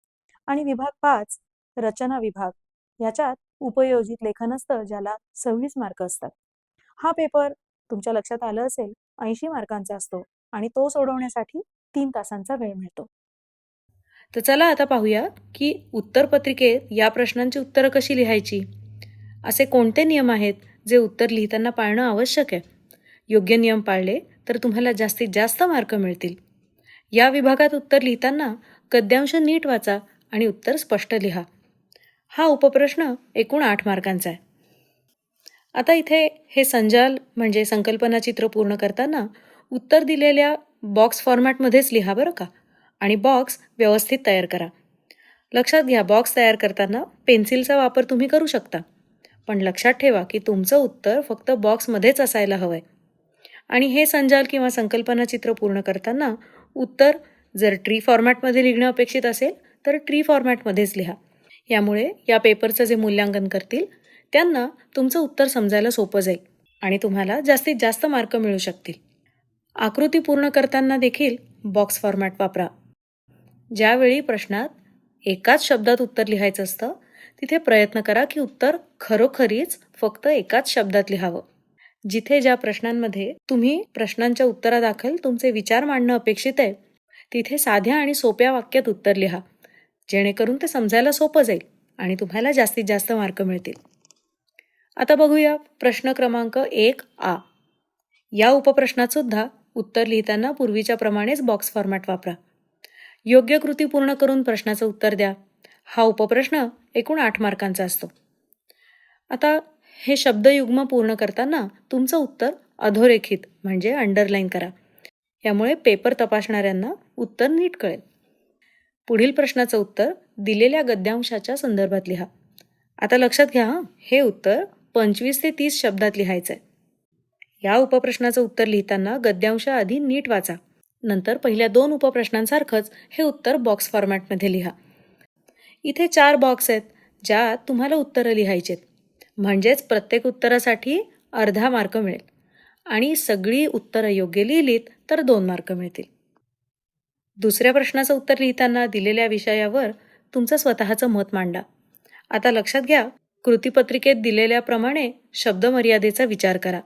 आणि विभाग 5 रचना विभाग, याच्यात उपयोजित लेखन असतं, ज्याला 26 मार्क असतात. हा पेपर तुमच्या लक्षात आलं असेल 80 मार्कांचा असतो आणि तो सोडवण्यासाठी 3 तासांचा वेळ मिळतो. तर चला आता पाहूया की उत्तरपत्रिकेत या प्रश्नांची उत्तरं कशी लिहायची. असे कोणते नियम आहेत जे उत्तर लिहिताना पाळणं आवश्यक आहे. योग्य नियम पाळले तर तुम्हाला जास्तीत जास्त मार्क मिळतील. या विभागात उत्तर लिहिताना गद्यांश नीट वाचा आणि उत्तर स्पष्ट लिहा. हा उपप्रश्न एकूण 8 मार्कांचा आहे. आता इथे हे संजाल म्हणजे संकल्पना चित्र पूर्ण करताना उत्तर दिलेल्या बॉक्स फॉर्मॅटमध्येच लिहा बरं का. आणि बॉक्स व्यवस्थित तयार करा. लक्षात घ्या, बॉक्स तयार करताना पेन्सिलचा वापर तुम्ही करू शकता, पण लक्षात ठेवा की तुमचं उत्तर फक्त बॉक्समध्येच असायला हवंय. आणि हे संजाल किंवा संकल्पना चित्र पूर्ण करताना उत्तर जर ट्री फॉर्मॅटमध्ये लिहिणं अपेक्षित असेल तर ट्री फॉर्मॅटमध्येच लिहा. यामुळे या पेपरचं जे मूल्यांकन करतील त्यांना तुमचं उत्तर समजायला सोपं जाईल आणि तुम्हाला जास्तीत जास्त मार्क मिळू शकतील. आकृती पूर्ण करताना देखील बॉक्स फॉर्मॅट वापरा. ज्यावेळी प्रश्नात एकाच शब्दात उत्तर लिहायचं असतं तिथे प्रयत्न करा की उत्तर खरोखरीच फक्त एकाच शब्दात लिहावं. जिथे ज्या प्रश्नांमध्ये तुम्ही प्रश्नांच्या उत्तरादाखल तुमचे विचार मांडणं अपेक्षित आहे तिथे साध्या आणि सोप्या वाक्यात उत्तर लिहा, जेणेकरून ते समजायला सोपं जाईल आणि तुम्हाला जास्तीत जास्त मार्क मिळतील. आता बघूया प्रश्न क्रमांक 1A. या उपप्रश्नात सुद्धा उत्तर लिहिताना पूर्वीच्या प्रमाणेच बॉक्स फॉर्मॅट वापरा. योग्य कृती पूर्ण करून प्रश्नाचं उत्तर द्या. हा उपप्रश्न एकूण 8 मार्कांचा असतो. आता हे शब्दयुग्म पूर्ण करताना तुमचं उत्तर अधोरेखित म्हणजे अंडरलाईन करा. यामुळे पेपर तपासणाऱ्यांना उत्तर नीट कळेल. पुढील प्रश्नाचं उत्तर दिलेल्या गद्यांशाच्या संदर्भात लिहा. आता लक्षात घ्या, हे उत्तर 25 ते 30 शब्दात लिहायचं आहे. या उपप्रश्नाचं उत्तर लिहिताना गद्यांश आधी नीट वाचा. नंतर पहिल्या 2 उपप्रश्नांसारखंच हे उत्तर बॉक्स फॉर्मॅटमध्ये लिहा. इथे 4 बॉक्स आहेत ज्यात तुम्हाला उत्तरं लिहायची आहेत. म्हणजेच प्रत्येक उत्तरासाठी अर्धा मार्क मिळेल आणि सगळी उत्तरं योग्य लिहिलीत तर 2 मार्क मिळतील. दुसऱ्या प्रश्नाचं उत्तर लिहिताना दिलेल्या विषयावर तुमचं स्वतःचं मत मांडा. आता लक्षात घ्या, कृतीपत्रिकेत दिलेल्याप्रमाणे शब्दमर्यादेचा विचार करा.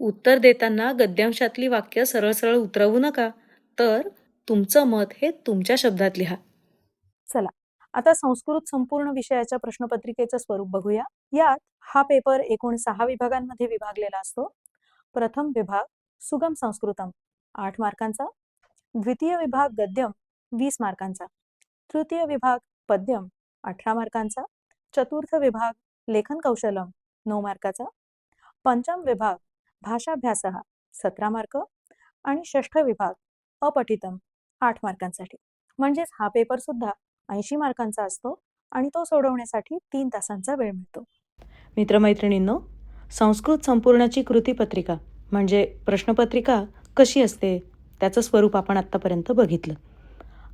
उत्तर देताना गद्यांशातली वाक्य सरळ सरळ उतरवू नका, तर तुमचं मत हे तुमच्या शब्दात लिहा. चला, आता संस्कृत संपूर्ण विषयाच्या प्रश्नपत्रिकेचं स्वरूप बघूया. यात हा पेपर एकूण 6 विभागांमध्ये विभागलेला असतो. प्रथम विभाग सुगम संस्कृतम 8 मार्कांचा. द्वितीय विभाग गद्यम 20 मार्कांचा. तृतीय विभाग पद्यम 18 मार्कांचा. चतुर्थ विभाग लेखन कौशलम 9 मार्काचा. पंचम विभाग भाषाभ्यासः 17 मार्क. आणि षष्ठ विभाग अपठितम 8 मार्कांसाठी. म्हणजेच हा पेपर सुद्धा 80 मार्कांचा असतो आणि तो सोडवण्यासाठी 3 तासांचा वेळ मिळतो. मित्रमैत्रिणींनो, संस्कृत संपूर्णची कृतीपत्रिका म्हणजे प्रश्नपत्रिका कशी असते त्याचं स्वरूप आपण आत्तापर्यंत बघितलं.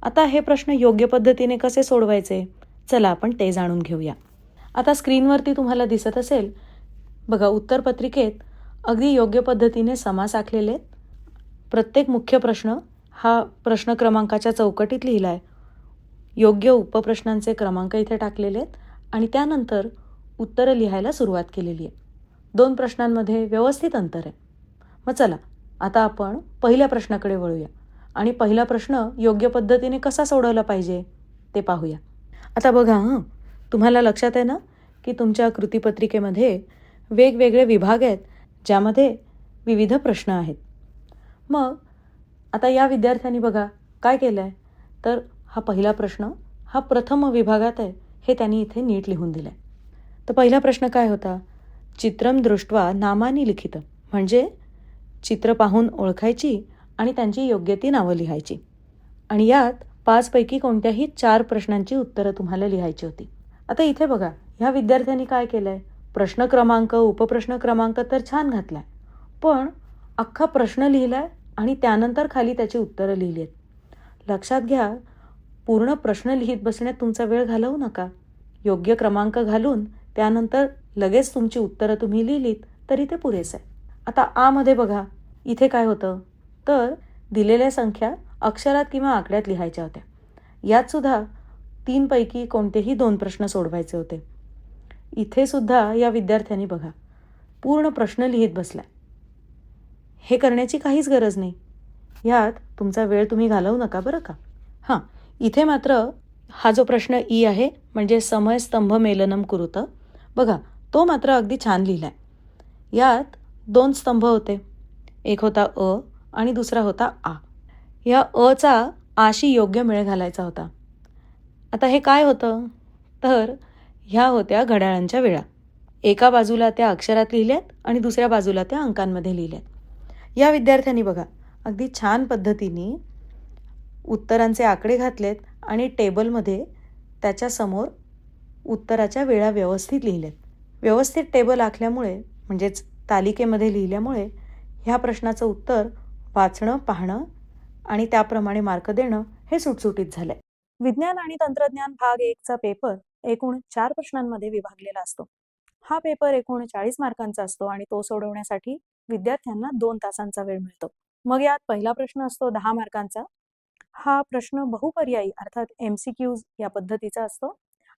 आता हे प्रश्न योग्य पद्धतीने कसे सोडवायचे, चला आपण ते जाणून घेऊया. आता स्क्रीनवरती तुम्हाला दिसत असेल बघा, उत्तरपत्रिकेत अगदी योग्य पद्धतीने समास आखलेले आहेत. प्रत्येक मुख्य प्रश्न हा प्रश्न क्रमांकाच्या चौकटीत लिहिला आहे. योग्य उपप्रश्नांचे क्रमांक इथे टाकलेले आहेत आणि त्यानंतर उत्तरं लिहायला सुरुवात केलेली आहे. 2 प्रश्नांमध्ये व्यवस्थित अंतर आहे. मग चला आता आपण पहिल्या प्रश्नाकडे वळूया आणि पहिला प्रश्न योग्य पद्धतीने कसा सोडवला पाहिजे ते पाहूया. आता बघा तुम्हाला लक्षात आहे ना की तुमच्या कृतीपत्रिकेमध्ये वेगवेगळे विभाग आहेत ज्यामध्ये विविध प्रश्न आहेत. मग आता या विद्यार्थ्यांनी बघा काय केलं आहे, तर हा पहिला प्रश्न हा प्रथम विभागात आहे हे त्यांनी इथे नीट लिहून दिलं आहे. तर पहिला प्रश्न काय होता, चित्रम दृष्ट्वा नामानी लिखित, म्हणजे चित्र पाहून ओळखायची आणि त्यांची योग्य ती नावं लिहायची. आणि यात 5 पैकी कोणत्याही 4 प्रश्नांची उत्तरं तुम्हाला लिहायची होती. आता इथे बघा ह्या विद्यार्थ्यांनी काय केलं आहे, प्रश्न क्रमांक उपप्रश्न क्रमांक तर छान घातला आहे, पण अख्खा प्रश्न लिहिला आहे आणि त्यानंतर खाली त्याची उत्तरं लिहिली आहेत. लक्षात घ्या, पूर्ण प्रश्न लिहित बसण्यात तुमचा वेळ घालवू नका. योग्य क्रमांक घालून त्यानंतर लगेच तुमची उत्तरं तुम्ही लिहिलीत तरी ते पुरेसं आहे. आता आमध्ये बघा इथे काय होतं, तर दिलेल्या संख्या अक्षरात किंवा आकड्यात लिहायच्या होत्या. यात सुद्धा 3 पैकी कोणतेही 2 प्रश्न सोडवायचे होते. इथे सुद्धा या विद्यार्थ्यांनी बघा पूर्ण प्रश्न लिहित बसला. हे करण्याची काहीच गरज नाही. यात तुमचा वेळ तुम्ही घालवू नका बरं का. इथे मात्र हा जो प्रश्न ई आहे म्हणजे समय स्तंभ मेलनम कुरुत, बघा तो मात्र अगदी छान लिहिला आहे. यात 2 स्तंभ होते, एक होता अ आणि दुसरा होता आ. या अचा आशी योग्य मेळ घालायचा होता. आता हे काय होतं, तर ह्या होत्या घड्याळांच्या वेळा. एका बाजूला त्या अक्षरात लिहिल्यात आणि दुसऱ्या बाजूला त्या अंकांमध्ये लिहिल्यात. या विद्यार्थ्यांनी बघा अगदी छान पद्धतीने उत्तरांचे आकडे घातलेत आणि टेबलमध्ये त्याच्यासमोर उत्तराच्या वेळा व्यवस्थित लिहिल्यात. व्यवस्थित टेबल आखल्यामुळे म्हणजेच तालिकेमध्ये लिहिल्यामुळे ह्या प्रश्नाचं उत्तर वाचणं, पाहणं आणि त्याप्रमाणे मार्क देणं हे सुटसुटीत झालंय. विज्ञान आणि तंत्रज्ञान भाग 1चा पेपर एकूण 4 प्रश्नांमध्ये विभागलेला असतो. हा पेपर एकूण 40 मार्कांचा असतो आणि तो सोडवण्यासाठी विद्यार्थ्यांना 2 तासांचा वेळ मिळतो. मग यात पहिला प्रश्न असतो 10 मार्कांचा. हा प्रश्न बहुपर्यायी अर्थात MCQs या पद्धतीचा असतो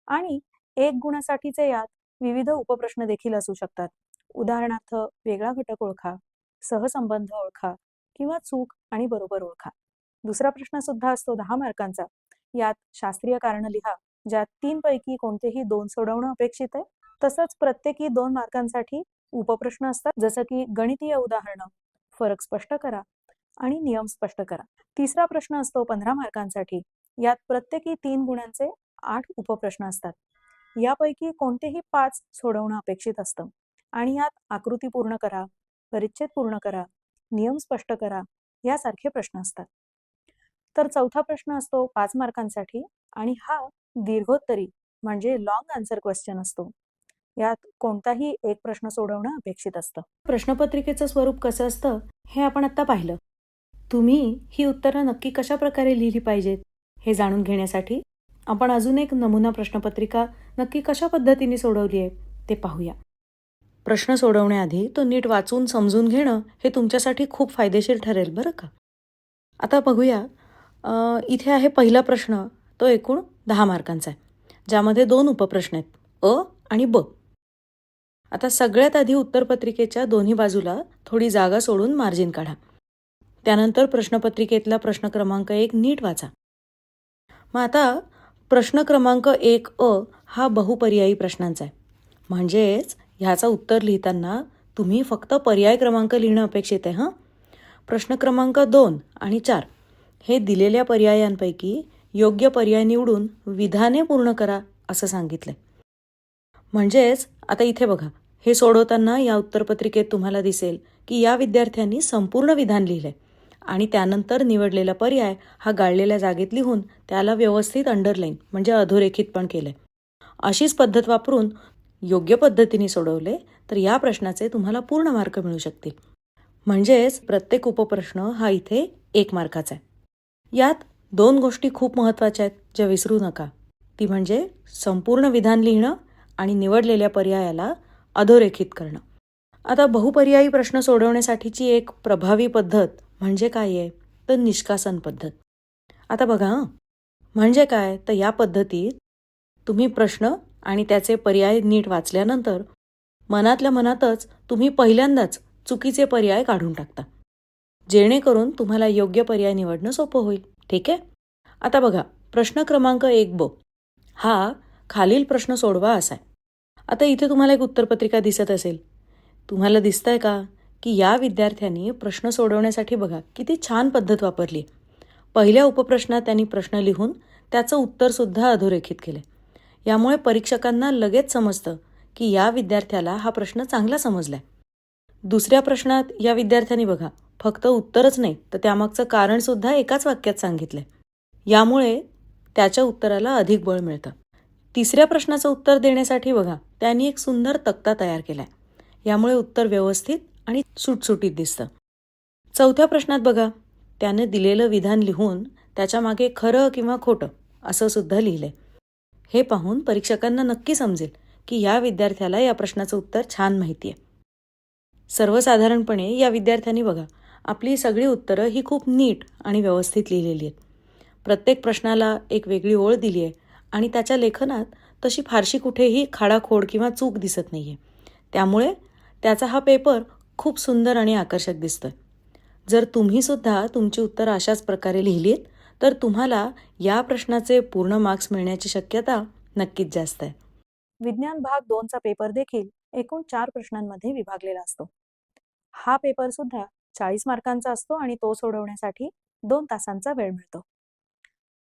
आणि 1 गुणासाठीचे यात विविध उपप्रश्न देखील असू शकतात. उदाहरणार्थ वेगळा घटक ओळखा, सहसंबंध ओळखा किंवा चूक आणि बरोबर ओळखा. दुसरा प्रश्न सुद्धा असतो 10 मार्कांचा. यात शास्त्रीय कारण लिहा, ज्यात 3 पैकी कोणतेही 2 सोडवणं अपेक्षित आहे. तसंच प्रत्येकी 2 मार्कांसाठी उपप्रश्न असतात, जसं की गणितीय उदाहरणं, फरक स्पष्ट करा आणि नियम स्पष्ट करा. तिसरा प्रश्न असतो 15 मार्कांसाठी. यात प्रत्येकी 3 गुणांचे 8 उपप्रश्न असतात. यापैकी कोणतेही 5 सोडवणं अपेक्षित असतं आणि यात आकृती पूर्ण करा, परिच्छेद पूर्ण करा, नियम स्पष्ट करा यासारखे प्रश्न असतात. तर चौथा प्रश्न असतो 5 मार्कांसाठी आणि हा दीर्घोत्तरी म्हणजे लॉंग आन्सर क्वेश्चन असतो. यात कोणताही एक प्रश्न सोडवणं अपेक्षित असतं. प्रश्नपत्रिकेचं स्वरूप कसं असतं हे आपण आत्ता पाहिलं. तुम्ही ही उत्तरं नक्की कशा प्रकारे लिहिली पाहिजेत हे जाणून घेण्यासाठी आपण अजून एक नमुना प्रश्नपत्रिका नक्की कशा पद्धतीने सोडवली आहे ते पाहूया. प्रश्न सोडवण्याआधी तो नीट वाचून समजून घेणं हे तुमच्यासाठी खूप फायदेशीर ठरेल बरं का. आता बघूया, इथे आहे पहिला प्रश्न, तो एकूण 10 मार्कांचा आहे, ज्यामध्ये 2 उपप्रश्न आहेत, अ आणि ब. आता सगळ्यात आधी उत्तरपत्रिकेच्या दोन्ही बाजूला थोडी जागा सोडून मार्जिन काढा. त्यानंतर प्रश्नपत्रिकेतला प्रश्न क्रमांक 1 नीट वाचा. मग आता प्रश्न क्रमांक 1 अ हा बहुपर्यायी प्रश्नांचा आहे, म्हणजेच ह्याचं उत्तर लिहिताना तुम्ही फक्त पर्याय क्रमांक लिहिणं अपेक्षित आहे. प्रश्न क्रमांक 2 आणि 4 हे दिलेल्या पर्यायांपैकी योग्य पर्याय निवडून विधाने पूर्ण करा असं सांगितलंय. म्हणजेच आता इथे बघा, हे सोडवताना या उत्तरपत्रिकेत तुम्हाला दिसेल की या विद्यार्थ्यांनी संपूर्ण विधान लिहिलंय आणि त्यानंतर निवडलेला पर्याय हा गाळलेल्या जागेत लिहून त्याला व्यवस्थित अंडरलाईन म्हणजे अधोरेखित पण केलंय. अशीच पद्धत वापरून योग्य पद्धतीने सोडवले तर या प्रश्नाचे तुम्हाला पूर्ण मार्क मिळू शकतील. म्हणजेच प्रत्येक उपप्रश्न हा इथे 1 मार्काचा आहे. यात 2 गोष्टी खूप महत्त्वाच्या आहेत ज्या विसरू नका. ती म्हणजे संपूर्ण विधान लिहिणं आणि निवडलेल्या पर्यायाला अधोरेखित करणं. आता बहुपर्यायी प्रश्न सोडवण्यासाठीची एक प्रभावी पद्धत म्हणजे काय आहे तर निष्कासन पद्धत. आता बघा म्हणजे काय तर या पद्धतीत तुम्ही प्रश्न आणि त्याचे पर्याय नीट वाचल्यानंतर मनातल्या मनातच तुम्ही पहिल्यांदाच चुकीचे पर्याय काढून टाकता, जेणेकरून तुम्हाला योग्य पर्याय निवडणं सोपं होईल. ठीक आहे. आता बघा प्रश्न क्रमांक 1 हा खालील प्रश्न सोडवा असा आहे. आता इथे तुम्हाला एक उत्तरपत्रिका दिसत असेल. तुम्हाला दिसतंय का की या विद्यार्थ्यांनी प्रश्न सोडवण्यासाठी बघा किती छान पद्धत वापरली. पहिल्या उपप्रश्नात त्यांनी प्रश्न लिहून त्याचं उत्तरसुद्धा अधोरेखित केले. यामुळे परीक्षकांना लगेच समजतं की या विद्यार्थ्याला हा प्रश्न चांगला समजलाय. दुसऱ्या प्रश्नात या विद्यार्थ्यांनी बघा फक्त उत्तरच नाही तर त्यामागचं कारणसुद्धा एकाच वाक्यात सांगितलंय. यामुळे त्याच्या उत्तराला अधिक बळ मिळतं. तिसऱ्या प्रश्नाचं उत्तर देण्यासाठी बघा त्यांनी एक सुंदर तक्ता तयार केलाय. यामुळे उत्तर व्यवस्थित आणि सुटसुटीत दिसतं. चौथ्या प्रश्नात बघा त्याने दिलेलं विधान लिहून त्याच्या मागे खरं किंवा खोटं असं सुद्धा लिहिलंय. हे पाहून परीक्षकांना नक्की समजेल की या विद्यार्थ्याला या प्रश्नाचं उत्तर छान माहिती आहे. सर्वसाधारणपणे या विद्यार्थ्यांनी बघा आपली सगळी उत्तरं ही खूप नीट आणि व्यवस्थित लिहिलेली आहेत. प्रत्येक प्रश्नाला एक वेगळी ओळ दिली आहे आणि त्याच्या लेखनात तशी फारशी कुठेही खाडाखोड किंवा चूक दिसत नाही आहे. त्यामुळे त्याचा हा पेपर खूप सुंदर आणि आकर्षक दिसतोय. जर तुम्हीसुद्धा तुमची उत्तरं अशाच प्रकारे लिहिलीत तर तुम्हाला या प्रश्नाचे पूर्ण मार्क्स मिळण्याची शक्यता नक्कीच जास्त आहे. विज्ञान भाग 2चा पेपर देखील एकूण 4 प्रश्नांमध्ये विभागलेला असतो. हा पेपर सुद्धा 40 मार्कांचा असतो आणि तो सोडवण्यासाठी 2 तासांचा वेळ मिळतो.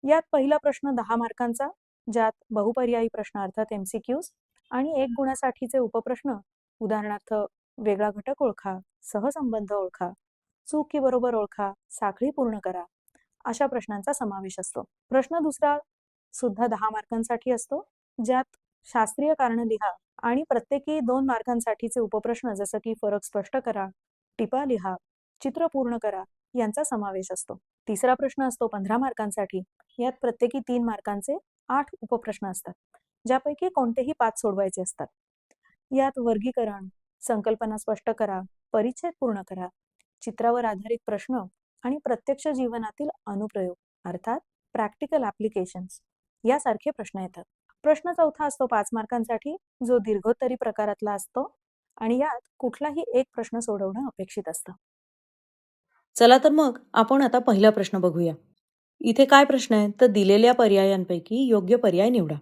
यात पहिला प्रश्न 10 मार्कांचा, ज्यात बहुपर्यायी प्रश्न अर्थात MCQs आणि 1 गुणासाठीचे उपप्रश्न, उदाहरणार्थ वेगळा घटक ओळखा, सहसंबंध ओळखा, चूक की बरोबर ओळखा, साखळी पूर्ण करा, अशा प्रश्नांचा समावेश असतो. प्रश्न दुसरा सुद्धा 10 मार्कांसाठी असतो, ज्यात शास्त्रीय कारणं लिहा आणि प्रत्येकी 2 मार्कांसाठीचे उपप्रश्न जसं की फरक स्पष्ट करा, टिपा लिहा, चित्र पूर्ण करा यांचा समावेश असतो. तिसरा प्रश्न असतो 15 मार्कांसाठी. यात प्रत्येकी 3 मार्कांचे 8 उपप्रश्न असतात, ज्यापैकी कोणतेही 5 सोडवायचे असतात. यात वर्गीकरण, संकल्पना स्पष्ट करा, परिच्छेद पूर्ण करा, चित्रावर आधारित प्रश्न आणि प्रत्यक्ष जीवनातील अनुप्रयोग अर्थात प्रॅक्टिकल ॲप्लिकेशन्स यासारखे प्रश्न येतात. प्रश्न चौथा असतो 5 मार्कांसाठी, जो दीर्घोत्तरी प्रकारातला असतो आणि यात कुठलाही एक प्रश्न सोडवणं अपेक्षित असतं. चला तर मग आपण आता पहिला प्रश्न बघूया. इथे काय प्रश्न आहे तर दिलेल्या पर्यायांपैकी योग्य पर्याय निवडा.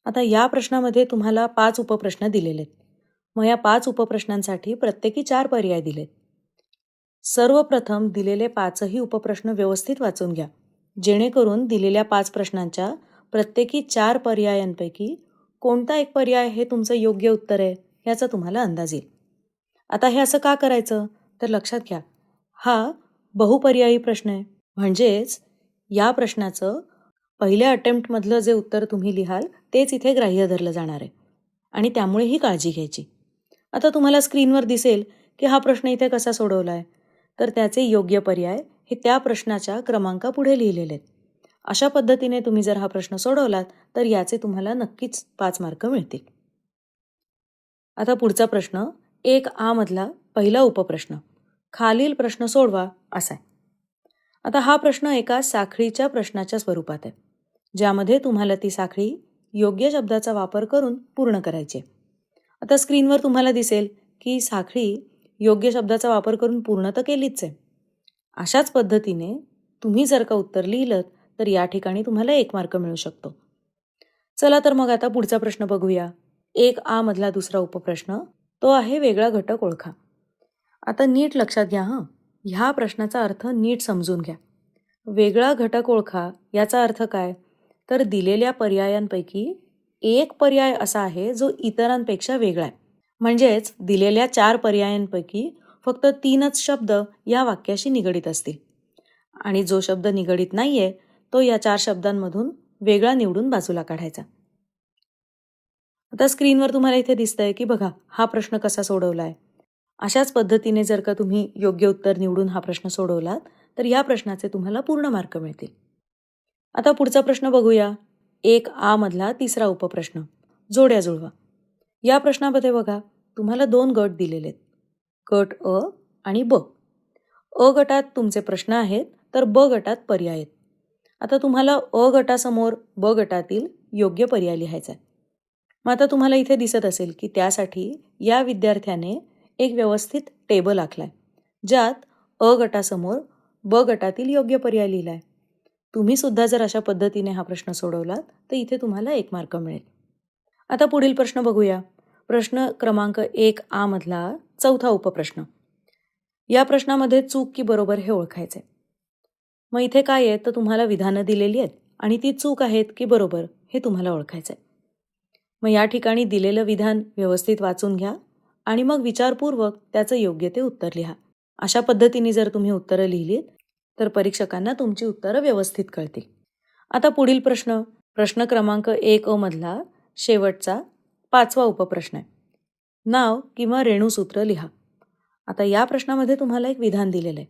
आता या प्रश्नामध्ये तुम्हाला 5 उपप्रश्न दिलेले आहेत. मग या 5 उपप्रश्नांसाठी प्रत्येकी 4 पर्याय दिलेत. सर्वप्रथम दिलेले 5ही उपप्रश्न व्यवस्थित वाचून घ्या, जेणेकरून दिलेल्या 5 प्रश्नांच्या प्रत्येकी 4 पर्यायांपैकी कोणता एक पर्याय हे तुमचं योग्य उत्तर आहे याचा तुम्हाला अंदाज येईल. आता हे असं का करायचं तर लक्षात घ्या हा बहुपर्यायी प्रश्न आहे, म्हणजेच या प्रश्नाचं पहिल्या अटेम्प्टमधलं जे उत्तर तुम्ही लिहाल तेच इथे ग्राह्य धरलं जाणार आहे आणि त्यामुळे ही काळजी घ्यायची. आता तुम्हाला स्क्रीनवर दिसेल की हा प्रश्न इथे कसा सोडवला आहे तर त्याचे योग्य पर्याय हे त्या प्रश्नाच्या क्रमांकापुढे लिहिलेले आहेत. अशा पद्धतीने तुम्ही जर हा प्रश्न सोडवलात तर याचे तुम्हाला नक्कीच 5 मार्क मिळतील. आता पुढचा प्रश्न 1A मधला पहिला उपप्रश्न, खालील प्रश्न सोडवा असा आहे. आता हा प्रश्न एका साखळीच्या प्रश्नाच्या स्वरूपात आहे, ज्यामध्ये तुम्हाला ती साखळी योग्य शब्दाचा वापर करून पूर्ण करायची आहे. आता स्क्रीनवर तुम्हाला दिसेल की साखळी योग्य शब्दाचा वापर करून पूर्ण तर केलीच आहे. अशाच पद्धतीने तुम्ही जर का उत्तर लिहिलं तर या ठिकाणी तुम्हाला 1 मार्क मिळू शकतो. चला तर मग आता पुढचा प्रश्न बघूया. 1A मधला दुसरा उपप्रश्न तो आहे वेगळा घटक ओळखा. आता नीट लक्षात घ्या ह्या प्रश्नाचा अर्थ नीट समजून घ्या. वेगळा घटक ओळखा याचा अर्थ काय तर दिलेल्या पर्यायांपैकी एक पर्याय असा आहे जो इतरांपेक्षा वेगळा आहे. म्हणजेच दिलेल्या 4 पर्यायांपैकी फक्त 3च शब्द या वाक्याशी निगडीत असतील आणि जो शब्द निगडीत नाहीये तो या 4 शब्दांमधून वेगळा निवडून बाजूला काढायचा. आता स्क्रीनवर तुम्हाला इथे दिसतंय की बघा हा प्रश्न कसा सोडवलाय. अशाच पद्धतीने जर का तुम्ही योग्य उत्तर निवडून हा प्रश्न सोडवलात तर या प्रश्नाचे तुम्हाला पूर्ण मार्क मिळतील. आता पुढचा प्रश्न बघूया. 1A मधला तिसरा उपप्रश्न, जोड्या जुळवा. या प्रश्नामध्ये बघा तुम्हाला 2 गट दिलेले आहेत, गट अ आणि ब. अ गटात तुमचे प्रश्न आहेत तर ब गटात पर्याय आहेत. आता तुम्हाला अ गटासमोर ब गटातील योग्य पर्याय लिहायचा आहे. मग आता तुम्हाला इथे दिसत असेल की त्यासाठी या विद्यार्थ्याने एक व्यवस्थित टेबल आखलाय, ज्यात अ गटासमोर ब गटातील योग्य पर्याय लिहिलाय. तुम्ही सुद्धा जर अशा पद्धतीने हा प्रश्न सोडवलात तर इथे तुम्हाला 1 मार्क मिळेल. आता पुढील प्रश्न बघूया. प्रश्न क्रमांक 1 आ मधला चौथा उपप्रश्न. या प्रश्नामध्ये चूक की बरोबर हे ओळखायचे. मग इथे काय आहे तर तुम्हाला विधानं दिलेली आहेत आणि ती चूक आहेत की बरोबर हे तुम्हाला ओळखायचं आहे. मग या ठिकाणी दिलेलं विधान व्यवस्थित वाचून घ्या आणि मग विचारपूर्वक त्याचं योग्य ते उत्तर लिहा. अशा पद्धतीने जर तुम्ही उत्तरं लिहिलीत तर परीक्षकांना तुमची उत्तरं व्यवस्थित कळतील. आता पुढील प्रश्न, प्रश्न क्रमांक 1 अ मधला शेवटचा 5वा उपप्रश्न आहे. नाव किंवा रेणूसूत्र लिहा. आता या प्रश्नामध्ये तुम्हाला एक विधान दिलेलं आहे.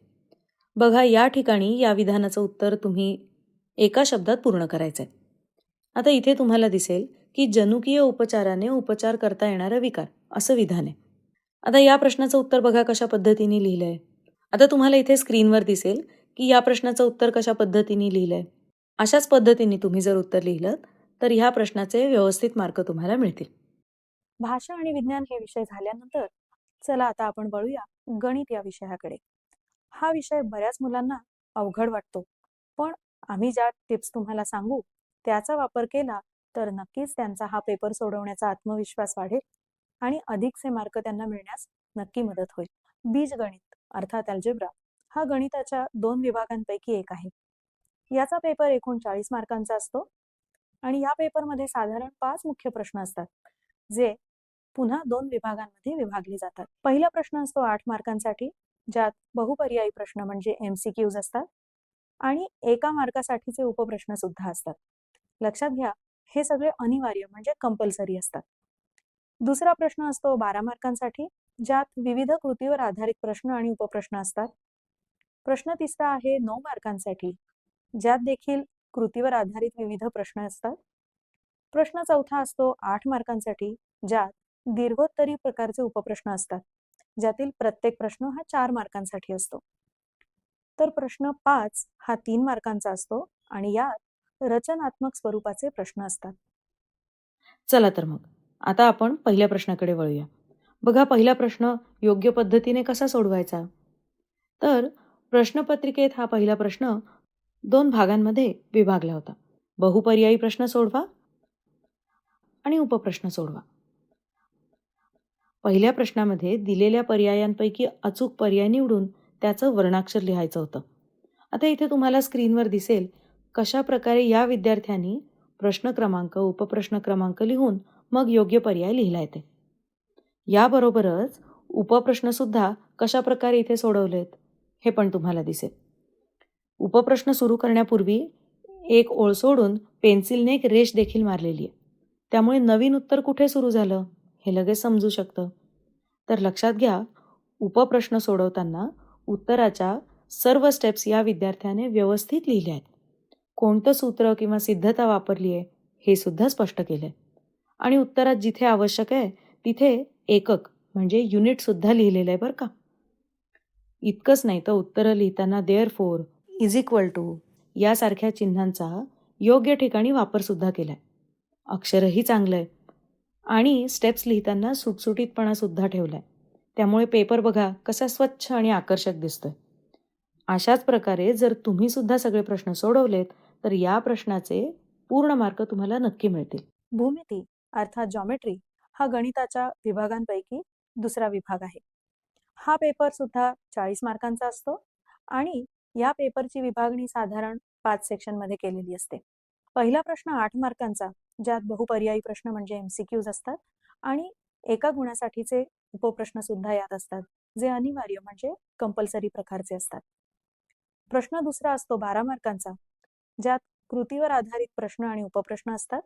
बघा या ठिकाणी या विधानाचं उत्तर तुम्ही एका शब्दात पूर्ण करायचं आहे. आता इथे तुम्हाला दिसेल की जनुकीय उपचाराने उपचार करता येणारा विकार असं विधान आहे. आता या प्रश्नाचं उत्तर बघा कशा पद्धतीने लिहिलंय. आता तुम्हाला इथे स्क्रीनवर दिसेल की या प्रश्नाचं उत्तर कशा पद्धतीने लिहिलंय. अशाच पद्धतीने तुम्ही जर उत्तर लिहिलं तर ह्या प्रश्नाचे व्यवस्थित मार्क तुम्हाला मिळतील. भाषा आणि विज्ञान हे विषय झाल्यानंतर चला आता आपण वळूया गणित या विषयाकडे. हा विषय बऱ्याच मुलांना अवघड वाटतो, पण आम्ही ज्या टिप्स तुम्हाला सांगू त्याचा वापर केला तर नक्कीच त्यांचा हा पेपर सोडवण्याचा आत्मविश्वास वाढेल आणि अधिकचे मार्क त्यांना मिळण्यास नक्की मदत होईल. बीजगणित अर्थात अल्जेब्रा हा गणिताच्या 2 विभागांपैकी एक आहे. याचा पेपर एकूण 40 मार्कांचा असतो आणि या पेपरमध्ये साधारण 5 मुख्य प्रश्न असतात, जे पुन्हा 2 विभागांमध्ये विभागले जातात. पहिला प्रश्न असतो 8 मार्कांसाठी, ज्यात बहुपर्यायी प्रश्न म्हणजे MCQs असतात आणि 1 मार्कासाठीचे उपप्रश्न सुद्धा असतात. लक्षात घ्या, हे सगळे अनिवार्य म्हणजे कंपल्सरी असतात. दुसरा प्रश्न असतो 12 मार्कांसाठी, ज्यात विविध कृतीवर आधारित प्रश्न आणि उपप्रश्न असतात. प्रश्न तिसरा आहे 9 मार्कांसाठी, ज्यात देखील कृतीवर आधारित विविध प्रश्न असतात. प्रश्न चौथा असतो 8 मार्कांसाठी, ज्यात दीर्घोत्तरी प्रकारचे उपप्रश्न असतात, ज्यातील प्रत्येक प्रश्न हा 4 मार्कांसाठी असतो. तर प्रश्न 5 हा 3 मार्कांचा असतो आणि यात रचनात्मक स्वरूपाचे प्रश्न असतात. चला तर मग आता आपण पहिल्या प्रश्नाकडे वळूया. बघा पहिला प्रश्न योग्य पद्धतीने कसा सोडवायचा. तर प्रश्नपत्रिकेत हा पहिला प्रश्न 2 भागांमध्ये विभागला होता. बहुपर्यायी प्रश्न सोडवा आणि उपप्रश्न सोडवा. पहिल्या प्रश्नामध्ये दिलेल्या पर्यायांपैकी अचूक पर्याय निवडून त्याचं वर्णाक्षर लिहायचं होतं. आता इथे तुम्हाला स्क्रीनवर दिसेल कशा प्रकारे या विद्यार्थ्यांनी प्रश्न क्रमांक, उपप्रश्न क्रमांक लिहून मग योग्य पर्याय लिहिला आहे. याबरोबरच उपप्रश्न सुद्धा कशा प्रकारे इथे सोडवलेत हे पण तुम्हाला दिसेल. उपप्रश्न सुरू करण्यापूर्वी एक ओळ सोडून पेन्सिलने एक रेष देखील मारलेली आहे. त्यामुळे नवीन उत्तर कुठे सुरू झालं हे लगेच समजू शकतं. तर लक्षात घ्या, उपप्रश्न सोडवताना उत्तराच्या सर्व स्टेप्स या विद्यार्थ्याने व्यवस्थित लिहिल्या आहेत. कोणतं सूत्र किंवा सिद्धता वापरली आहे हे सुद्धा स्पष्ट केलंय आणि उत्तरात जिथे आवश्यक आहे तिथे एकक म्हणजे युनिट सुद्धा लिहिलेलं आहे बरं का. इतकंच नाही तर उत्तरं लिहिताना देअरफोर, इज इक्वल टू यासारख्या चिन्हांचा योग्य ठिकाणी वापर सुद्धा केलाय. अक्षरही चांगलं आहे आणि स्टेप्स लिहिताना सुटसुटीतपणा सुद्धा ठेवलाय. त्यामुळे पेपर बघा कसा स्वच्छ आणि आकर्षक दिसतोय. अशाच प्रकारे जर तुम्ही सुद्धा सगळे प्रश्न सोडवलेत तर या प्रश्नाचे पूर्ण मार्क तुम्हाला नक्की मिळतील. भूमिती अर्थात जॉमेट्री हा गणिताच्या विभागांपैकी दुसरा विभाग आहे. हा पेपर सुद्धा 40 मार्कांचा असतो आणि या पेपरची विभागणी साधारण 5 सेक्शनमध्ये केलेली असते. पहिला प्रश्न 8 मार्कांचा, ज्यात बहुपर्यायी प्रश्न म्हणजे MCQs असतात आणि 1 गुणासाठीचे उपप्रश्न सुद्धा यात असतात, जे अनिवार्य म्हणजे कंपल्सरी प्रकारचे असतात. प्रश्न दुसरा असतो 12 मार्कांचा, ज्यात कृतीवर आधारित प्रश्न आणि उपप्रश्न असतात.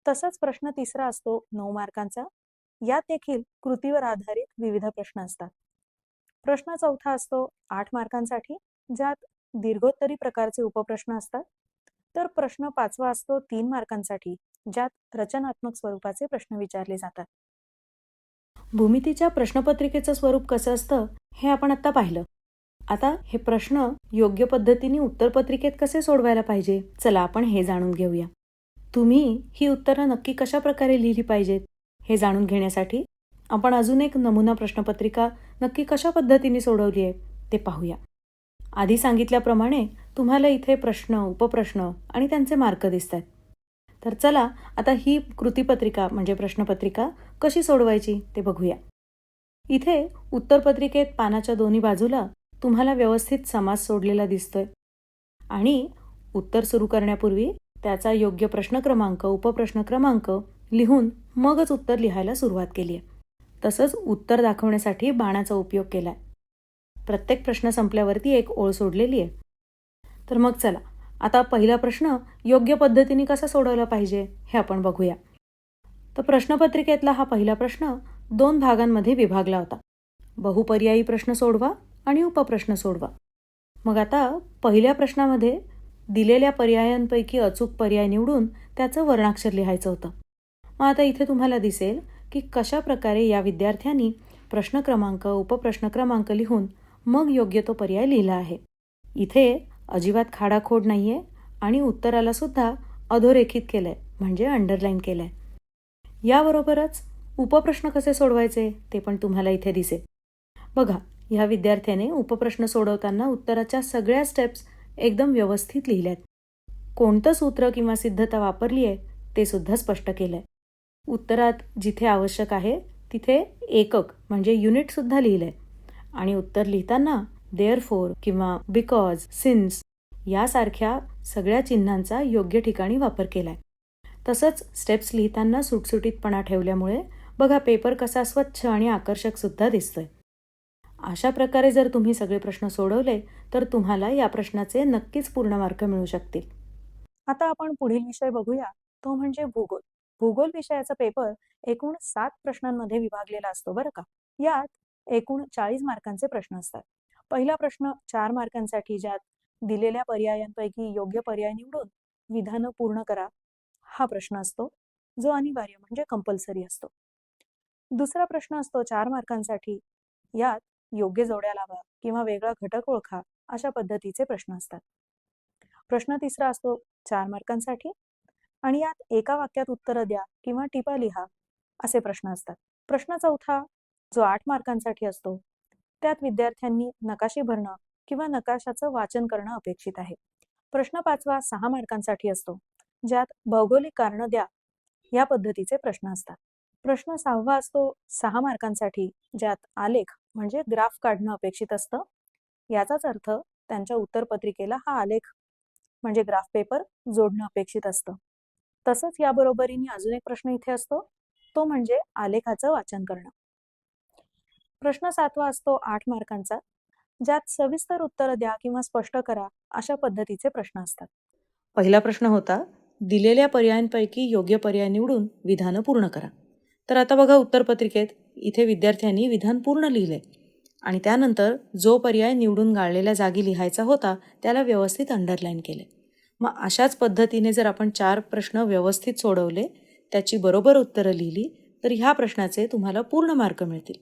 तसंच प्रश्न तिसरा असतो 9 मार्कांचा, यात देखील कृतीवर आधारित विविध प्रश्न असतात. प्रश्न चौथा असतो 8 मार्कांसाठी, ज्यात दीर्घोत्तरी प्रकारचे उपप्रश्न असतात. तर प्रश्न 5वा असतो 3 मार्कांसाठी, ज्यात रचनात्मक स्वरूपाचे प्रश्न विचारले जातात. भूमितीच्या प्रश्नपत्रिकेचं स्वरूप कसं असतं हे आपण आता पाहिलं. आता हे प्रश्न योग्य पद्धतीने उत्तरपत्रिकेत कसे सोडवायला पाहिजे, चला आपण हे जाणून घेऊया. तुम्ही ही उत्तरं नक्की कशा प्रकारे लिहिली पाहिजेत हे जाणून घेण्यासाठी आपण अजून एक नमुना प्रश्नपत्रिका नक्की कशा पद्धतीने सोडवली आहे ते पाहूया. आधी सांगितल्याप्रमाणे तुम्हाला इथे प्रश्न, उपप्रश्न आणि त्यांचे मार्क दिसतात. तर चला आता ही कृतीपत्रिका म्हणजे प्रश्नपत्रिका कशी सोडवायची ते बघूया. इथे उत्तरपत्रिकेत पानाच्या दोन्ही बाजूला तुम्हाला व्यवस्थित समास सोडलेला दिसतोय आणि उत्तर सुरू करण्यापूर्वी त्याचा योग्य प्रश्न क्रमांक, उपप्रश्न क्रमांक लिहून मगच उत्तर लिहायला सुरुवात केली आहे. तसंच उत्तर दाखवण्यासाठी बाणाचा उपयोग केलाय. प्रत्येक प्रश्न संपल्यावरती एक ओळ सोडलेली आहे. तर मग चला आता पहिला प्रश्न योग्य पद्धतीने कसा सोडवला पाहिजे हे आपण बघूया. तर प्रश्नपत्रिकेतला हा पहिला प्रश्न 2 भागांमध्ये विभागला होता. बहुपर्यायी प्रश्न सोडवा आणि उपप्रश्न सोडवा. मग आता पहिल्या प्रश्नामध्ये दिलेल्या पर्यायांपैकी अचूक पर्याय निवडून त्याचं वर्णाक्षर लिहायचं होतं. मग आता इथे तुम्हाला दिसेल की कशा प्रकारे या विद्यार्थ्यांनी प्रश्न क्रमांक, उपप्रश्न क्रमांक लिहून मग योग्य तो पर्याय लिहिला आहे. इथे अजिबात खाडाखोड नाहीये आणि उत्तराला सुद्धा अधोरेखित केलंय म्हणजे अंडरलाईन केलंय. याबरोबरच उपप्रश्न कसे सोडवायचे ते पण तुम्हाला इथे दिसेल. बघा, ह्या विद्यार्थ्याने उपप्रश्न सोडवताना उत्तराच्या सगळ्या स्टेप्स एकदम व्यवस्थित लिहिल्यात. कोणतं सूत्र किंवा सिद्धता वापरली आहे ते सुद्धा स्पष्ट केलंय. उत्तरात जिथे आवश्यक आहे तिथे एकक म्हणजे युनिट सुद्धा लिहिलंय आणि उत्तर लिहिताना देअरफोर किंवा बिकॉज, सिन्स यासारख्या सगळ्या चिन्हांचा योग्य ठिकाणी वापर केलाय. तसंच स्टेप्स लिहिताना सुटसुटीतपणा ठेवल्यामुळे बघा पेपर कसा स्वच्छ आणि आकर्षक सुद्धा दिसतोय. अशा प्रकारे जर तुम्ही सगळे प्रश्न सोडवले तर तुम्हाला या प्रश्नाचे नक्कीच पूर्ण मार्क मिळू शकतील. आता आपण पुढील विषय बघूया, तो म्हणजे भूगोल. भूगोल विषयाचा पेपर एकूण 7 प्रश्नांमध्ये विभागलेला असतो बरं का. यात एकूण 40 मार्कांचे प्रश्न असतात. पहिला प्रश्न 4 मार्कांसाठी, ज्यात दिलेल्या पर्यायांपैकी योग्य पर्याय निवडून विधानं पूर्ण करा हा प्रश्न असतो, जो अनिवार्य म्हणजे कंपल्सरी असतो. दुसरा प्रश्न असतो 4 मार्कांसाठी, यात योग्य जोड्या लावा किंवा वेगळा घटक ओळखा अशा पद्धतीचे प्रश्न असतात. प्रश्न तिसरा असतो 4 मार्कांसाठी आणि यात एका वाक्यात उत्तरं द्या किंवा टिपा लिहा असे प्रश्न असतात. प्रश्न चौथा जो 8 मार्कांसाठी असतो, त्यात विद्यार्थ्यांनी नकाशे भरणं किंवा नकाशाचं वाचन करणं अपेक्षित आहे. प्रश्न पाचवा 6 मार्कांसाठी असतो, ज्यात भौगोलिक कारणं द्या या पद्धतीचे प्रश्न असतात. प्रश्न 6वा असतो 6 मार्कांसाठी, ज्यात आलेख म्हणजे ग्राफ काढणं अपेक्षित असतं. याचाच अर्थ त्यांच्या उत्तरपत्रिकेला हा आलेख म्हणजे ग्राफ पेपर जोडणं अपेक्षित असतं. तसंच याबरोबरीने अजून एक प्रश्न इथे असतो, तो म्हणजे आलेखाचं वाचन करणं. प्रश्न 7वा असतो 8 मार्कांचा, ज्यात सविस्तर उत्तर द्या किंवा स्पष्ट करा अशा पद्धतीचे प्रश्न असतात. पहिला प्रश्न होता दिलेल्या पर्यायांपैकी योग्य पर्याय निवडून विधानं पूर्ण करा. तर आता बघा उत्तरपत्रिकेत इथे विद्यार्थ्यांनी विधान पूर्ण लिहिलंय आणि त्यानंतर जो पर्याय निवडून गाळलेल्या जागी लिहायचा होता त्याला व्यवस्थित अंडरलाईन केले. मग अशाच पद्धतीने जर आपण 4 प्रश्न व्यवस्थित सोडवले, त्याची बरोबर उत्तरं लिहिली तर ह्या प्रश्नाचे तुम्हाला पूर्ण मार्क मिळतील.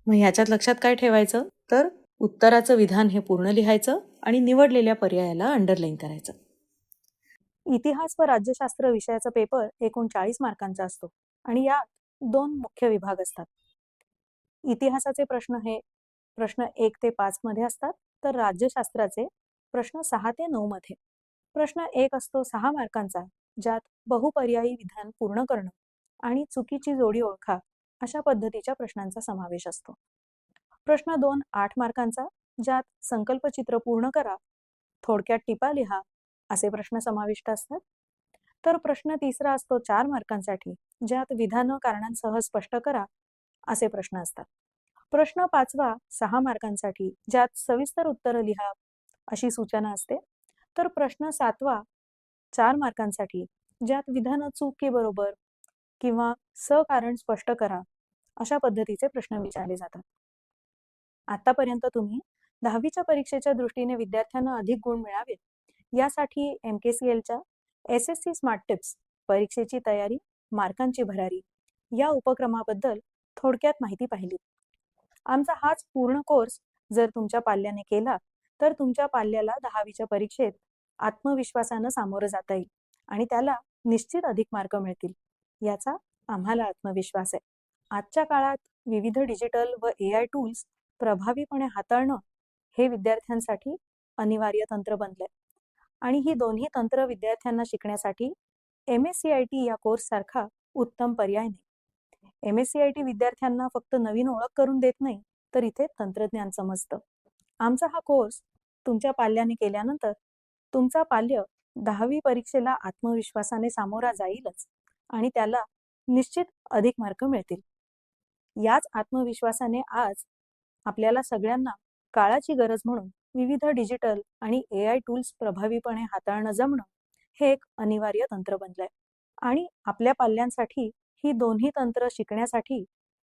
मग ह्याच्यात लक्षात काय ठेवायचं, तर उत्तराचं विधान हे पूर्ण लिहायचं आणि निवडलेल्या पर्यायाला अंडरलाईन करायचं. इतिहास व राज्यशास्त्र विषयाचा पेपर एकूण 40 मार्कांचा असतो आणि यात 2 मुख्य विभाग असतात. इतिहासाचे प्रश्न हे प्रश्न 1 ते 5 मध्ये असतात, तर राज्यशास्त्राचे प्रश्न 6 ते 9 मध्ये. प्रश्न 1 असतो 6 मार्कांचा, ज्यात बहुपर्यायी विधान पूर्ण करणं आणि चुकीची जोडी ओळखा अशा पद्धतीच्या प्रश्नांचा समावेश असतो. प्रश्न 2 8 मार्कांचा, ज्यात संकल्पचित्र पूर्ण करा, थोडक्यात टिपा लिहा असे प्रश्न समाविष्ट असतात. तर प्रश्न 3 असतो 4 मार्कांसाठी, ज्यात विधानं कारणांसह स्पष्ट करा असे प्रश्न असतात. प्रश्न 5 6 मार्कांसाठी, ज्यात सविस्तर उत्तरं लिहा अशी सूचना असते. तर प्रश्न 7 4 मार्कांसाठी, ज्यात विधानं चूक की बरोबर किंवा सकारण स्पष्ट करा अशा पद्धतीचे प्रश्न विचारले जातात. आतापर्यंत तुम्ही 10वीच्या परीक्षेच्या दृष्टीने विद्यार्थ्यांना अधिक गुण मिळावेत यासाठी MKCLच्या SSC स्मार्ट टिप्स परीक्षेची तयारी, मार्कांची भरारी या उपक्रमाबद्दल थोडक्यात माहिती पाहिली. आमचा हाच पूर्ण कोर्स जर तुमच्या पाल्याने केला तर तुमच्या पाल्याला 10वीच्या परीक्षेत आत्मविश्वासानं सामोरं जाता येईल आणि त्याला निश्चित अधिक मार्क मिळतील याचा आम्हाला आत्मविश्वास आहे. आजच्या काळात विविध डिजिटल व AI टूल्स प्रभावीपणे हाताळणं हे विद्यार्थ्यांसाठी अनिवार्य तंत्र बनलंय आणि ही दोन्ही तंत्र विद्यार्थ्यांना शिकण्यासाठी MSCIT या कोर्स सारखा उत्तम पर्याय नाही. MSCIT विद्यार्थ्यांना फक्त नवीन ओळख करून देत नाही, तर इथे तंत्रज्ञान समजतं. आमचा हा कोर्स तुमच्या पाल्याने केल्यानंतर तुमचा पाल्य 10वी परीक्षेला आत्मविश्वासाने सामोरा जाईलच आणि त्याला निश्चित अधिक मार्क मिळतील. याच आत्मविश्वासाने आज आपल्याला सगळ्यांना काळाची गरज म्हणून विविध डिजिटल आणि AI टूल्स प्रभावीपणे हाताळणं जमणं हे एक अनिवार्य तंत्र बनलंय आणि आपल्या पाल्यांसाठी ही दोन्ही तंत्र शिकण्यासाठी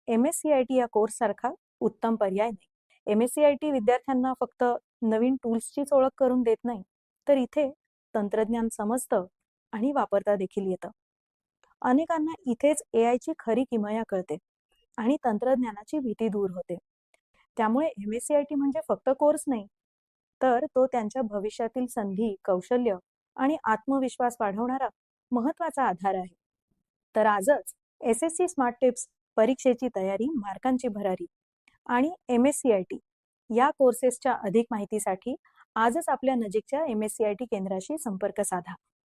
MSCIT या कोर्स सारखा उत्तम पर्याय नाही. MSCIT विद्यार्थ्यांना फक्त नवीन टूल्सचीच ओळख करून देत नाही, तर इथे तंत्रज्ञान समजतं आणि वापरता देखील येतं. अनेकांना इथेच AIची खरी किमया कळते आणि तंत्रज्ञानाची भीती दूर होते. त्यामुळे MSCIT म्हणजे फक्त कोर्स नाही, तर तो त्यांच्या भविष्यातील संधी, कौशल्य आणि आत्मविश्वास वाढवणारा महत्त्वाचा आधार आहे. तर आजच SSC स्मार्ट टिप्स परीक्षेची तयारी, मार्कांची भरारी आणि MSCIT या कोर्सेसच्या अधिक माहितीसाठी आजच आपल्या नजीकच्या MSCIT केंद्राशी संपर्क साधा.